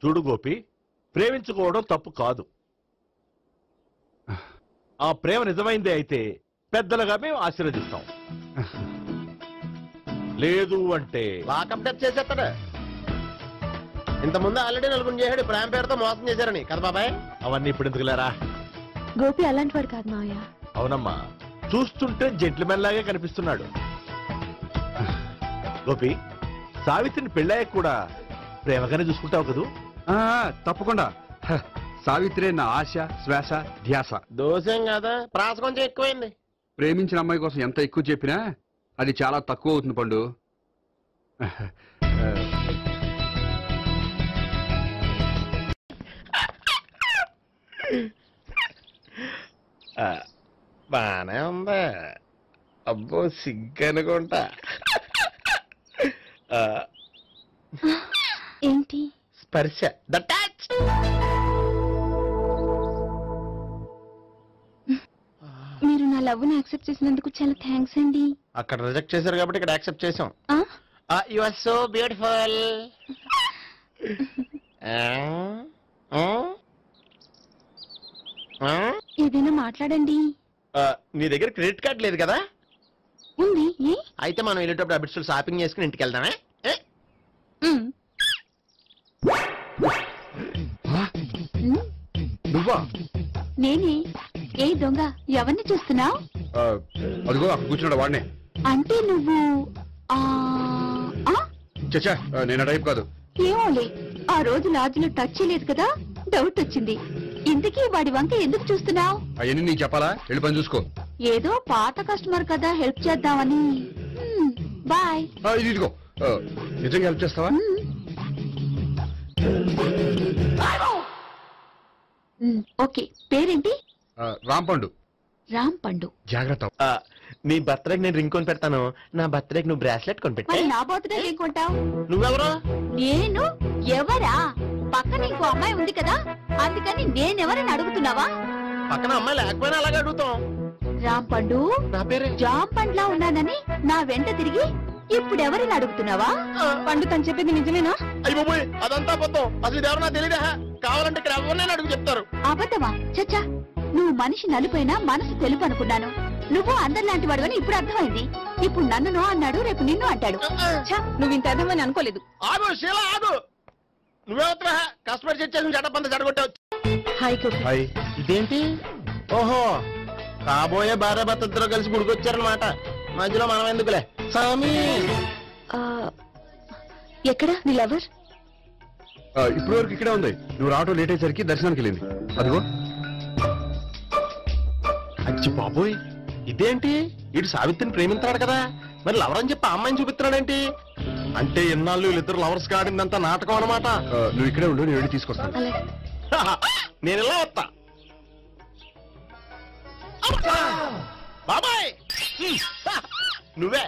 చూడు గోపి, ప్రేమించుకోవడం తప్పు కాదు. ఆ ప్రేమ నిజమైందే అయితే పెద్దలుగా మేము ఆశీర్వదిస్తాం. లేదు అంటే లాకప్ డెత్ చేసేస్తాడు. ఇంతకుముందు ఆల్రెడీ నలుగురు చేశాడు ప్రేమ పేరుతో మోసం చేశారని కదా బాబాయ్. అవన్నీ ఇప్పుడు ఎందుకులేరా. గోపి అలాంటి వాడు కాదు మావయ్య. అవునమ్మా, చూస్తుంటే జెంట్లమెన్ లాగే కనిపిస్తున్నాడు. గోపి, సావిత్రిని పెళ్ళాక కూడా ప్రేమగానే చూసుకుంటావు కదూ? తప్పకుండా. సావిత్రి నా ఆశ, శ్వాస, ధ్యాస. దోషం కదా, ప్రాస కొంచెం ఎక్కువైంది. ప్రేమించిన అమ్మాయి కోసం ఎంత ఎక్కువ చెప్పినా అది చాలా తక్కువ అవుతుంది పండు. బానే ఉందా? అబ్బో సిగ్గనుకుంటా. ఏంటి? స్పర్శ, ద టచ్. మీరు నా లవ్ ని యాక్సెప్ట్ చేసినందుకు చాలా థ్యాంక్స్ అండి. అక్కడ రిజెక్ట్ చేశారు కాబట్టి ఇక్కడ యాక్సెప్ట్ చేసాం. You are so beautiful. ఏదైనా మాట్లాడండి. నీ దగ్గర క్రెడిట్ కార్డ్ లేదు కదా? ఉంది. అయితే మనం వెళ్ళేటప్పుడు అబిట్స్ షాపింగ్ చేసుకుని ఇంటికి వెళ్దామే. నువ్వా? నేనే. ఏ దొంగ, ఎవరిని చూస్తున్నావు? అదిగో అక్కడ కూర్చున్నాడు వాడినే. అంటే నువ్వు చచ్చా, నేను టైప్ కాదు. ఏమోలే, ఆ రోజు లాడ్జిలో టచ్ చేయలేదు కదా, డౌట్ వచ్చింది. ఇంతకీ వాడి వంక ఎందుకు చూస్తున్నావు? అవన్నీ నీకు చెప్పాలా? వెళ్ళి పని చూసుకో. ఏదో పాత కస్టమర్ కదా, హెల్ప్ చేద్దామని. బాయ్. ఇదిగో, నిజంగా హెల్ప్ చేస్తావా? ఓకే. పేరేంటి? రాంపండు. రాంపండు. జాగ్రత్త. నీ బర్త్డేకి నేను రింగ్ కొని పెడతాను, నా బర్త్డేకి నువ్వు బ్రాస్లెట్ కొని పెట్టా. నా బర్త్డే ఏం కొంటావు? నువ్వెవరు? నేను ఎవరా? పక్కన ఇంకో అమ్మాయి ఉంది కదా, అందుకని నేనెవరని అడుగుతున్నావా? పక్కన అమ్మాయి లేకపోయినా అలాగే అడుగుతాం. రాంపండు, నా పేరే జాం పండ్లా ఉన్నానని నా వెంట తిరిగి ఇప్పుడెవరిని అడుగుతున్నావా? పండు తను చెప్పింది నిజమేనా? అయ్యి బాబోయ్, అదంతా అబద్ధం. అసలు ఇది ఎవరన్నా తెలియదా? కావాలంటే ఇక్కడ ఎవరినైనా అడుగు చెప్తారు. అబద్ధమా? చచ్చా, నువ్వు మనిషి నలుపైనా మనసు తెలుపు అనుకున్నాను. నువ్వు అందరిలాంటి వాడు అని ఇప్పుడు అర్థమైంది. ఇప్పుడు నన్ను అన్నాడు, రేపు నిన్ను అంటాడు. నువ్వు ఇంత అర్థమని అనుకోలేదు. ఆగు శీలా, ఆగు. నువ్వెవరా? కస్టమర్ చేసి జడపంత జడగొట్టావు. హాయ్ గోపి. హాయ్. ఇదేంటి? ఓహో, కాబోయే భార్య భర్త ఇద్దరు కలిసి గుడికొచ్చారనమాట. మధ్యలో మనం ఎందుకులే సామి. ఎక్కడ నీ లవర్? ఇప్పటి వరకు ఇక్కడే ఉంది. నువ్వు రావటం లేట్ అయ్యేసరికి దర్శనానికి వెళ్ళింది. అదిగో. అచ్చి బాబోయ్, ఇదేంటి? ఇటు సావిత్రిని ప్రేమిస్తున్నాడు కదా, మరి లవర్ అని చెప్పి ఆ అమ్మాయిని చూపిస్తున్నాడేంటి? అంటే ఎన్నాళ్ళు వీళ్ళిద్దరు లవర్స్ కాడిందంతా నాటకం అనమాట. నువ్వు ఇక్కడే ఉండు, నేను వెళ్ళి తీసుకొస్తాను. నేను ఇలా వస్తా. బాబాయ్, నువ్వే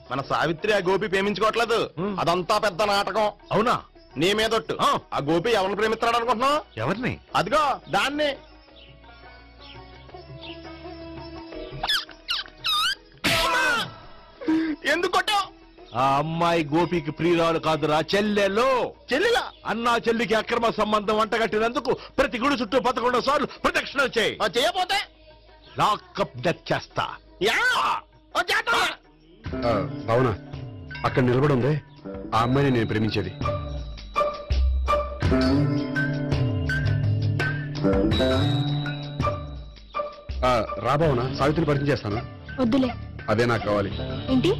మన సావిత్రి ఆ గోపి ప్రేమించుకోవట్లేదు, అదంతా పెద్ద నాటకం. అవునా? నీ మీదొట్టు. ఆ గోపి ఎవరిని ప్రేమిస్తున్నాడు అనుకుంటున్నావు? ఎవరిని? అదిగో దాన్ని. ఎందుకు కొట్టావు? ఆ అమ్మాయి గోపికి ప్రియురాలు కాదురా, చెల్లెలో. చెల్లెలా? అన్నా చెల్లికి అక్రమ సంబంధం వంటగట్టినందుకు ప్రతి గుడి చుట్టూ 11 సార్లు ప్రదక్షిణ చేయి. చేయపోతే లాకప్ డెత్ చేస్తా. అవునా? అక్కడ నిలబడి ఉంది ఆ అమ్మాయిని నేను ప్రేమించేది. రాబావునా? సావిత్రిని పరిచయం చేస్తాను. వద్దులే. అదే నాకు కావాలి. ఏంటి?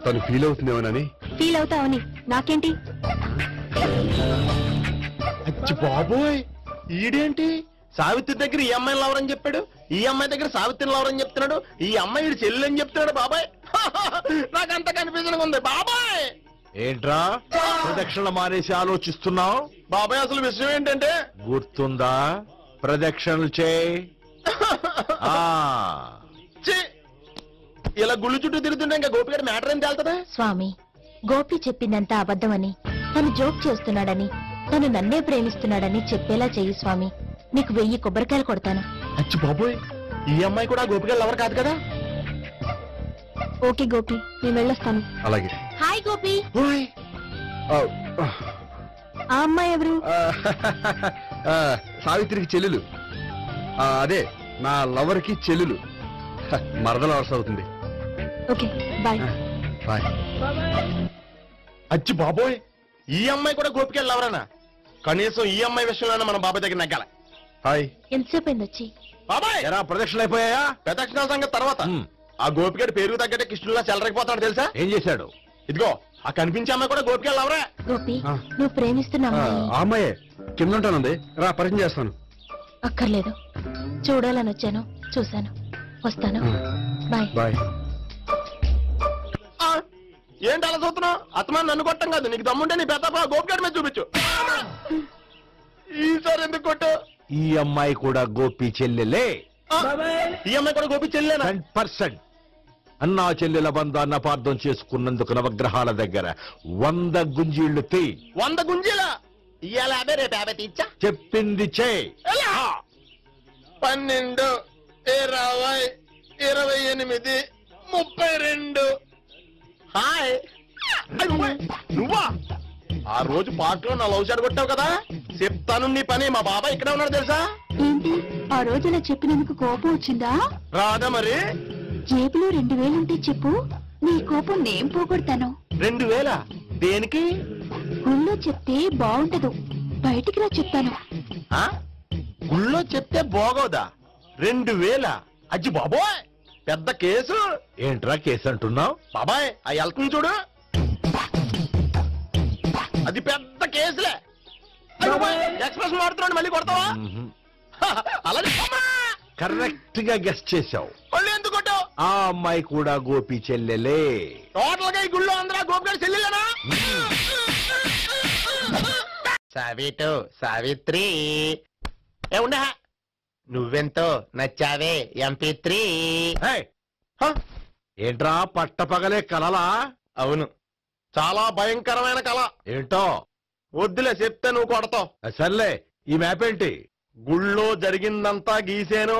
తను ఫీల్ అవుతుందేమోనని. ఫీల్ అవుతావని నాకేంటి? అచ్చి బాబోయ్, ఈడేంటి సావిత్రి దగ్గర ఈ అమ్మాయిని లవర్ అని చెప్పాడు, ఈ అమ్మాయి దగ్గర సావిత్రిని లవర్ అని చెప్తున్నాడు, ఈ అమ్మాయి చెల్లి అని చెప్తున్నాడు. బాబాయ్, నాకంత కన్ఫ్యూజన్ ఉంది బాబాయ్. ఏంట్రా ప్రదక్షిణ మానేసి ఆలోచిస్తున్నావు? బాబాయ్, అసలు విషయం ఏంటంటే గుర్తుందా? ప్రదక్షిణలు చేయి. ఇలా గుళ్ళు చుట్టూ తిరుగుతుంటే ఇంకా గోపి గారి మ్యాటర్ ఏం తేలుతుందా? స్వామి, గోపి చెప్పిందంతా అబద్ధమని, తను జోక్ చేస్తున్నాడని, తను నన్నే ప్రేమిస్తున్నాడని చెప్పేలా చెయ్యి స్వామి. నీకు 1000 కొబ్బరికాయలు కొడతాను. అచ్చి బాబోయ్, ఈ అమ్మాయి కూడా గోపి గారు లవర్ కాదు కదా? ఓకే గోపి, నేను వెళ్ళొస్తాను. అలాగే. హాయ్ గోపి. ఆ అమ్మాయి ఎవరు? సావిత్రికి చెల్లెలు. అదే నా లవర్ కి చెల్లెలు. మరదల వరుస అవుతుంది. Okay, bye. బాయ్. అచ్చి బాబోయ్, ఈ అమ్మాయి కూడా గోపికెళ్ళి ఎవరన్నా కనీసం ఈ అమ్మాయి విషయంలోనే మన బాబాయ్ దగ్గర నగ్గాల. హాయ్ ఎంతసేపు అయింది వచ్చి? బాబాయ్ ఎరా ప్రదక్షిణలు అయిపోయాయా? ప్రదక్షిణాల సంగతి తర్వాత. ఆ గోపిగడి పేరు తగ్గట్టే కృష్ణులా చెలరకపోతాడు తెలుసా? ఏం చేశాడు? ఇదిగో ఆ కనిపించే అమ్మాయి కూడా గోపికెళ్ళి ఎవరా? గోపి నువ్వు ప్రేమిస్తున్నా అమ్మాయే కింద ఉంటానండి, రా పరిచయం చేస్తాను. అక్కర్లేదు, చూడాలని వచ్చాను, చూశాను, వస్తాను. Bye bye. ఏంటి అలా చూస్తున్నావు? అత్తమా నన్ను కొట్టం కాదు, నీకు దమ్ముంటే నీ పెద్ద గోపిగడి మీద చూపించు. ఈసారి ఎందుకు కొట్టు? ఈ అమ్మాయి కూడా గోపి చెల్లెలే. ఈ అమ్మాయి కూడా గోపి చెల్లెనా? 100%. అన్నా చెల్లెల బంధాన్ని అపార్థం చేసుకున్నందుకు నవగ్రహాల దగ్గర 100 గుంజీళ్లు తీ. 100 గుంజీలా? ఇవాళ 50 రేపు 50 తీచ్చా. చెప్పింది చే. 12 20 28 32. హాయ్ నువ్వా? ఆ రోజు పార్టీలో నా లవ్ షాట్ కొట్టావు కదా, చెప్తాను నీ పని. మా బాబాయ్ ఇక్కడే ఉన్నాడు తెలుసా? ఏంటి ఆ రోజు అలా చెప్పినందుకు కోపం వచ్చిందా? రాదా మరి? జేబులో 2000 ఉంటే చెప్పు, నీ కోపం నేను పోగొడతాను. 2000? దేనికి? గుళ్ళో చెప్తే బాగుంటదు, బయటికి రా చెప్తాను. గుళ్ళో చెప్తే బాగోదా? 2000? అజ్జి బాబోయ్, పెద్ద కేసు. ఏంట్రా కేసు అంటున్నావు? బాబాయ్ ఆ వెళ్తుంది చూడు, అది పెద్ద కేసులే. ఎక్స్ప్రెస్ మాడుతున్నాడు, మళ్ళీ కొడతావా? అలా కరెక్ట్ గా గెస్ట్ చేశావు. మళ్ళీ ఎందుకు కొట్టావు? ఆ అమ్మాయి కూడా గోపి చెల్లెలే. టోటల్ గా ఈ గుళ్ళో అందరూ గోపిగాడి చెల్లెలేనా? సావిటు సావిత్రి ఏ ఉండే, నువ్వెంతో నచ్చావే MP3. ఏంట్రా పట్టపగలే కలలా? అవును, చాలా భయంకరమైన కళ. ఏంటో? వద్దులే, చెప్తే నువ్వు కొడతావు. సర్లే, ఈ మ్యాప్ ఏంటి? గుళ్ళో జరిగిందంతా గీసేను.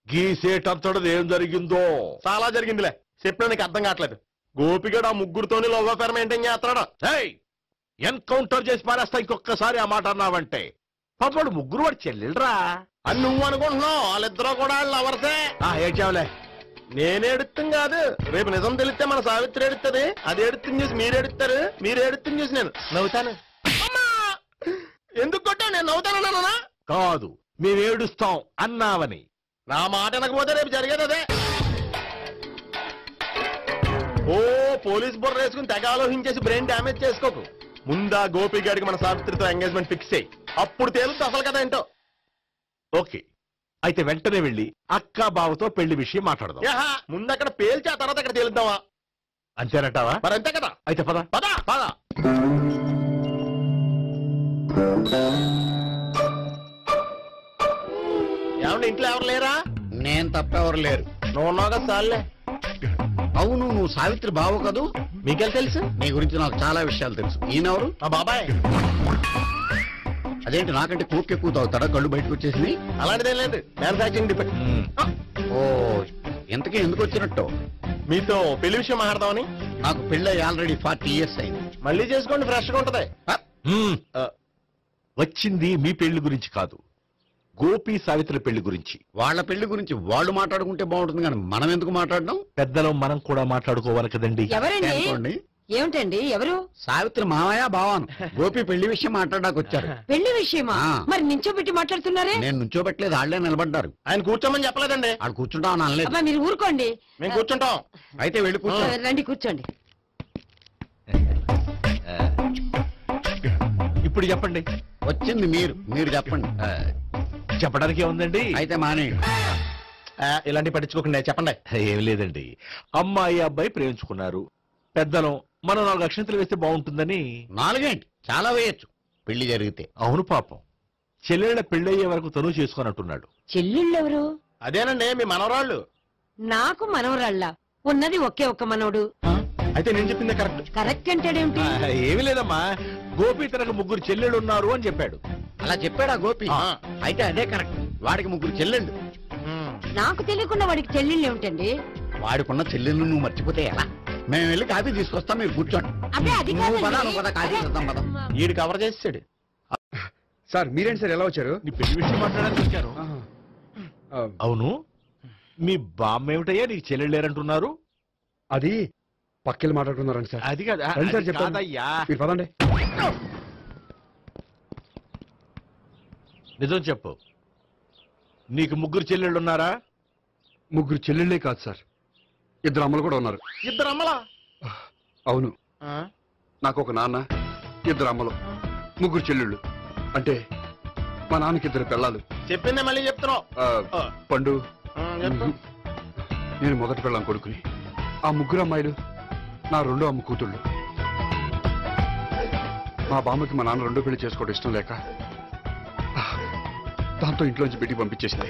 గీసేటంతటది ఏం జరిగిందో? చాలా జరిగిందిలే, చెప్పినా నీకు అర్థం కావట్లేదు. గోపిగడు ఆ ముగ్గురుతోని లవ్ అఫేర్ మెయింటైన్ చేస్తున్నాడు. ఎన్కౌంటర్ చేసి పారేస్తా ఇంకొకసారి ఆ మాట అన్నావంటే. పాపడు ముగ్గురు వాడు చెల్లెలరా అని నువ్వు అనుకుంటున్నావు, వాళ్ళిద్దరూ కూడా లవర్సే. ఏడ్చావులే. నేనే ఎడుతుంది కాదు, రేపు నిజం తెలిస్తే మన సావిత్రి ఎడుతుంది. అది ఎడుతుంది చూసి మీరు ఎడుతారు, మీరు ఎడుతుంది చూసి నేను నవ్వుతాను. ఎందుకు కొట్టా? నేను నవ్వుతానన్నా కాదు, మేము ఏడుస్తాం అన్నావని. నా మాట అనకపోతే రేపు జరిగేది అదే. ఓ పోలీస్ బుర్ర వేసుకుని తెగ ఆలోచించేసి బ్రెయిన్ డ్యామేజ్ చేసుకోకు. ముందా గోపి గారికి మన సావిత్రితో ఎంగేజ్మెంట్ ఫిక్స్ అయ్యి, అప్పుడు తేలుతుంది అసలు కదా ఏంటో. ఓకే, అయితే వెంటనే వెళ్ళి అక్క బావతో పెళ్లి విషయం మాట్లాడదాం. ముందు అక్కడ పేల్చి ఆ తర్వాత అక్కడ తేలుద్దామా? అంతేనటావా? మరి అంతే కదా. అయితే పద పద పద. ఏమంటే ఇంట్లో ఎవరు లేరా? నేను తప్పెవరు లేరు. నువ్వు ఉన్నావు కదా సార్లే. అవును, నువ్వు సావిత్రి బావు కదూ? మీకెళ్ళి తెలుసు? నీ గురించి నాకు చాలా విషయాలు తెలుసు. ఈయనెవరు? మా బాబాయ్. అదేంటి నాకంటే కోక్ ఎక్కువ తాగుతాడా? కళ్ళు బయటకు వచ్చేసి. అలాంటిదేం లేదు, మ్యానుఫాక్చరింగ్ డిఫెక్ట్. ఓ, ఇంతకీ ఎందుకు వచ్చినట్టు? మీతో పెళ్లి విషయం మాట్లాడదామని. నాకు పెళ్ళి ఆల్రెడీ 40 years అయింది. మళ్ళీ చేసుకోండి, ఫ్రెష్ గా ఉంటది. వచ్చింది మీ పెళ్లి గురించి కాదు, గోపి సావిత్రి పెళ్లి గురించి. వాళ్ళ పెళ్లి గురించి వాళ్ళు మాట్లాడుకుంటే బాగుంటుంది, కానీ మనం ఎందుకు మాట్లాడడం? పెద్దలో మనం కూడా మాట్లాడుకోవాలి కదండి. ఎవరండి? ఏమిటండి? ఎవరు? సావిత్రి మామయ్య బావాను. గోపి పెళ్లి విషయం మాట్లాడడానికి వచ్చారు. పెళ్లి విషయమా? మరి నించోబెట్టి మాట్లాడుతున్నారే? నేను నుంచోబెట్టలేదు, వాళ్ళే నిలబడ్డారు. ఆయన కూర్చోమని చెప్పలేదండి. వాళ్ళు కూర్చుంటామని అనలేదు. అబ్బా మీరు ఊరుకోండి. మేము కూర్చుంటాం. అయితే వెళ్ళి కూర్చో. రండి కూర్చోండి. ఇప్పుడు చెప్పండి. వచ్చింది మీరు చెప్పండి. చెప్పడానికి ఏముందండి? అయితే మానేయండి. ఇలాంటి పట్టించుకోకుండా చెప్పండి. ఏం లేదండి, అమ్మాయి అబ్బాయి ప్రేమించుకున్నారు. పెద్దలం మనం 4 అక్షంతలు వేస్తే బాగుంటుందని. 4 ఏంటి, చాలా వేయచ్చు పెళ్లి జరిగితే. అవును పాపం, చెల్లెళ్ళ పెళ్ళయ్యే వరకు తను చేసుకున్నట్టున్నాడు. చెల్లెళ్ళు ఎవరు? అదేనండి మీ మనవరాళ్ళు. నాకు మనవరాళ్ళ? ఉన్నది ఒకే ఒక్క మనవడు. అయితే నేను చెప్పిందే కరెక్ట్. కరెక్ట్ అంటాడేమిటి? ఏమి లేదమ్మా, గోపి తనకు 3 చెల్లెళ్ళు ఉన్నారు అని చెప్పాడు. అలా చెప్పాడా గోపి? అయితే అదే కరెక్ట్. వాడికి 3 చెల్లెళ్ళు. నాకు తెలియకుండా వాడికి చెల్లెళ్ళు ఏమిటండి? వాడికున్న చెల్లెళ్ళు నువ్వు మర్చిపోతే ఎలా? మేము వెళ్ళి కాఫీ తీసుకొస్తాం, మీరు కూర్చోండి. కాఫీ చేద్దాం పద. వీడు కవర్ చేసాడు. సార్ మీరేంటి సార్, ఎలా వచ్చారు? నీ పెళ్లి విషయం మాట్లాడడానికి వచ్చారు. అవును, మీ బామ్మ ఏమిటయ్యా నీకు చెల్లెళ్ళు లేరంటున్నారు? అది పక్కెళ్ళి మాట్లాడుకున్నారండి సార్. అది కాదు, రండి సార్ అది చెప్తాను. కాదయ్యా. మీరు పదండి. నిజం చెప్పు, నీకు ముగ్గురు చెల్లెళ్ళు ఉన్నారా? ముగ్గురు చెల్లెళ్ళే కాదు సార్, 2 అమ్మలు కూడా ఉన్నారు. 2 అమ్మలా? అవును, నాకు ఒక నాన్న, 2 అమ్మలు, 3 చెల్లెళ్ళు. అంటే మా నాన్నకి 2 పిల్లలు. చెప్పిందే మళ్ళీ చెప్తున్నావు. పండు, నేను మొదటి పిల్లం కొడుకుని. ఆ 3 అమ్మాయిలు నా 2వ అమ్మ కూతుళ్ళు. మా బామ్మకి మా నాన్న 2వ పెళ్లి చేసుకోవడం ఇష్టం లేక దాంతో ఇంట్లోంచి బిడ్డికి పంపించేసింది.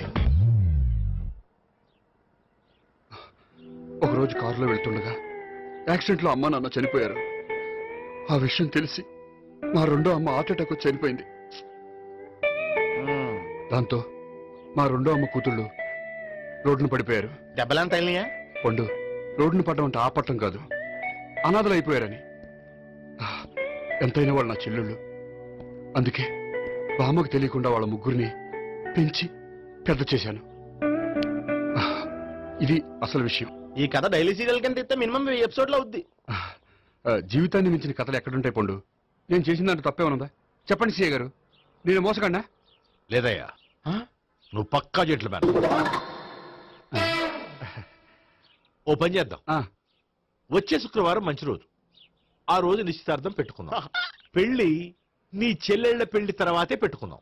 ఒకరోజు కారులో వెళ్తుండగా యాక్సిడెంట్లో అమ్మ నాన్న చనిపోయారు. ఆ విషయం తెలిసి మా 2వ అమ్మ హార్ట్ అటాక్ వచ్చి చనిపోయింది. దాంతో మా 2వ అమ్మ కూతుళ్ళు రోడ్డును పడిపోయారు. దెబ్బలంత పండు, రోడ్డును పడ్డం అంటే ఆపట్టం కాదు, అనాథలు అయిపోయారని. ఎంతైనా వాళ్ళు నా చెల్లెళ్ళు. అందుకే బామ్మకు తెలియకుండా వాళ్ళ 3 పెంచి పెద్ద చేశాను. ఇది అసలు విషయం. ఈ కథ డైలీ సీరియల్ కింద ఇస్తే మినిమం 1000 ఎపిసోడ్లు అవుద్ది. జీవితాన్ని మించిన కథలు ఎక్కడుంటాయి పండు? నేను చేసిన దాంట్లో తప్పే ఉన్నదా? చెప్పండి సీఏ గారు, నేను మోసగండా? లేదయ్యా, నువ్వు పక్కా జెంట్లు మ్యాన్. ఓ పని చేద్దాం, వచ్చే శుక్రవారం మంచి రోజు, ఆ రోజు నిశ్చితార్థం పెట్టుకుందాం. పెళ్లి నీ చెల్లెళ్ల పెళ్లి తర్వాతే పెట్టుకుందాం.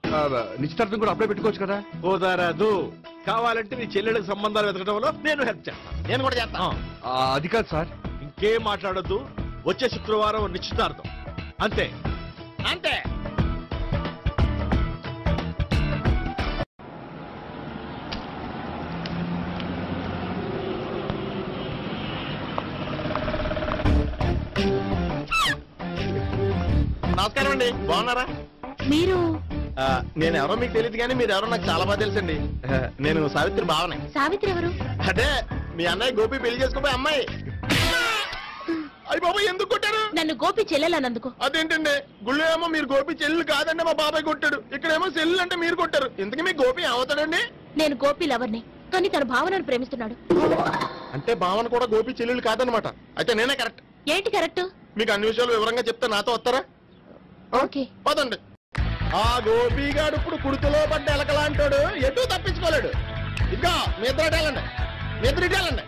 నిశ్చితార్థం కూడా అప్పుడే పెట్టుకోవచ్చు కదా? కుదరదు, కావాలంటే నీ చెల్లెళ్ళకి సంబంధాలు వెతకడంలో నేను హెల్ప్ చేస్తాను. నేను కూడా చేస్తాను. అది కాదు సార్. ఇంకేం మాట్లాడొద్దు, వచ్చే శుక్రవారం నిశ్చితార్థం, అంతే అంతే. నమస్కారం అండి, బాగున్నారా? మీరు నేను ఎవరో మీకు తెలియదు కానీ మీరు ఎవరో నాకు చాలా బాగా తెలుసండి. నేను సావిత్రి బావనే. సావిత్రి ఎవరు? అదే మీ అన్నయ్య గోపి పెళ్లి చేసుకోపోయి అమ్మాయి. అయ్యి బాబాయ్, ఎందుకు కొట్టారు? నన్ను గోపి చెల్లెలన్నందుకు. అదేంటండి, గుళ్ళు ఏమో మీరు గోపి చెల్లెలు కాదండి మా బాబాయ్ కొట్టాడు, ఇక్కడేమో చెల్లెలు అంటే మీరు కొట్టారు. ఇంతకీ మీ గోపి ఏమవుతాడండి? నేను గోపి లవర్ని, కానీ తన భావనను ప్రేమిస్తున్నాడు. అంటే భావన కూడా గోపి చెల్లెలు కాదనమాట. అయితే నేనే కరెక్ట్. ఏంటి కరెక్ట్? మీకు అన్ని విషయాలు వివరంగా చెప్తే నాతో వస్తారా? ఓకే, పదండి. ఆ గోపిగాడు ఇప్పుడు కుడుకులో పడ్డ ఎలకలాంటాడు, ఎటు తప్పించుకోలేడు. ఇంకా మీ ఇద్దరు ఇటాలండి, మీ ఇద్దరు ఇటాలండి.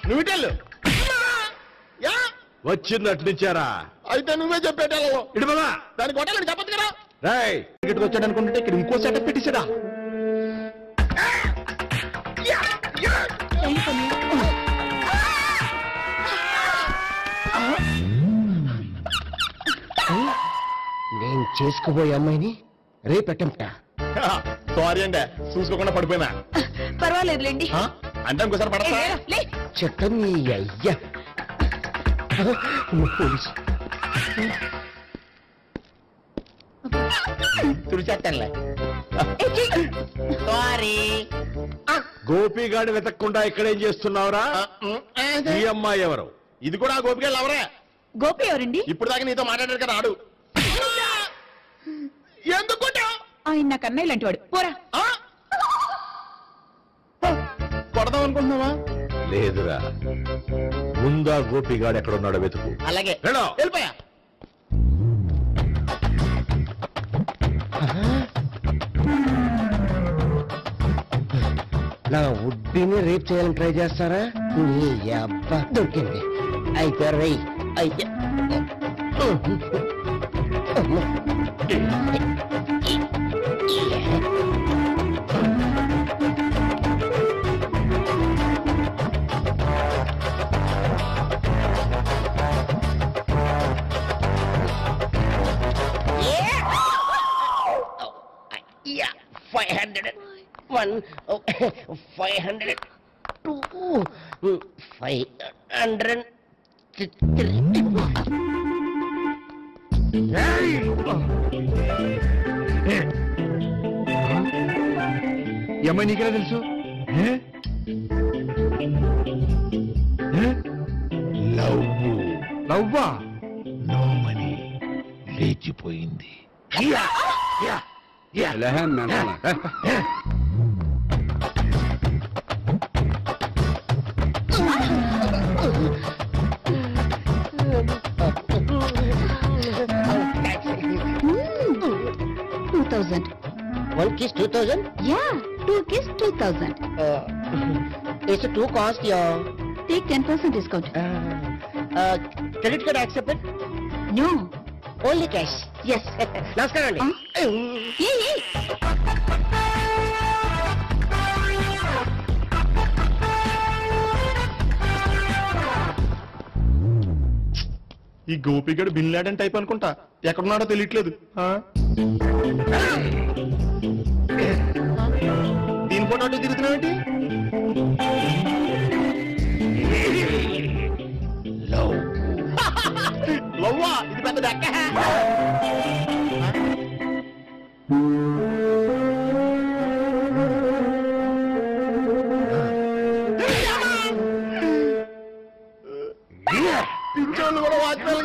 నువ్వు ఇటెళ్ళు. వచ్చిందట్లు ఇచ్చారా? అయితే నువ్వే చెప్పేటాలో ఇటు బాగా దాన్ని కొట్టాలని చెప్పదు కదా. రాయ్, ఇక్కడికి వచ్చాడు అనుకుంటే ఇక్కడ ఇంకో సెటప్ పెట్టించడా? నేను చేసుకోబోయే అమ్మాయిని రేపెట్టంట. సారీ అండి, చూసుకోకుండా పడిపోయినా. పర్వాలేదులేండి. అంటే ఇంకోసారి పడతా చెట్ట నీ అయ్యా. పోలీసు తుడిచేస్తానులే. సారీ. గోపిగాడు వెతకకుండా ఇక్కడేం చేస్తున్నావురా? ఈ అమ్మాయి ఎవరు? ఇది కూడా గోపిగాడు ఎవరే? గోపి ఎవరండి? ఇప్పుడు దాకా నీతో మాట్లాడారు కదా, ఆడు. ఎందుకు ఆయన నా కన్నయ్య లాంటి వాడు. పోరా. కొడదాం అనుకుంటున్నావా? లేదురా, ముందా గోపిగాడు ఎక్కడున్నాడో వెతుకు. అలాగే వెళ్ళిపోయా. నా ఉడ్డిని రేప్ చేయాలని ట్రై చేస్తారా? నీ అబ్బా దొరికింది. అయితే రై అయితే Yeah, 500. 1, 500. 2, 500. 3. ఈ అమ్మాయి నీకెలా తెలుసు? లవ్వా? నో మనీ, లేచిపోయింది. is 2000? Yeah, 2 kiss 2000. It's too cost, yeah. Take 10% discount. Credit card accepted? No. Only cash. Yes. నమస్కారం అండి. ఈ గోపిగడు బిన్ లాడెన్ టైప్ అనుకుంటా, ఎక్కడున్నాడో తెలియట్లేదు. దీని ఫోటో తిరుగుతున్నావేంటి? లవ్వా, ఇది పెద్ద దక్క. పిచ్చోళ్ళు కూడా వాచ్మెన్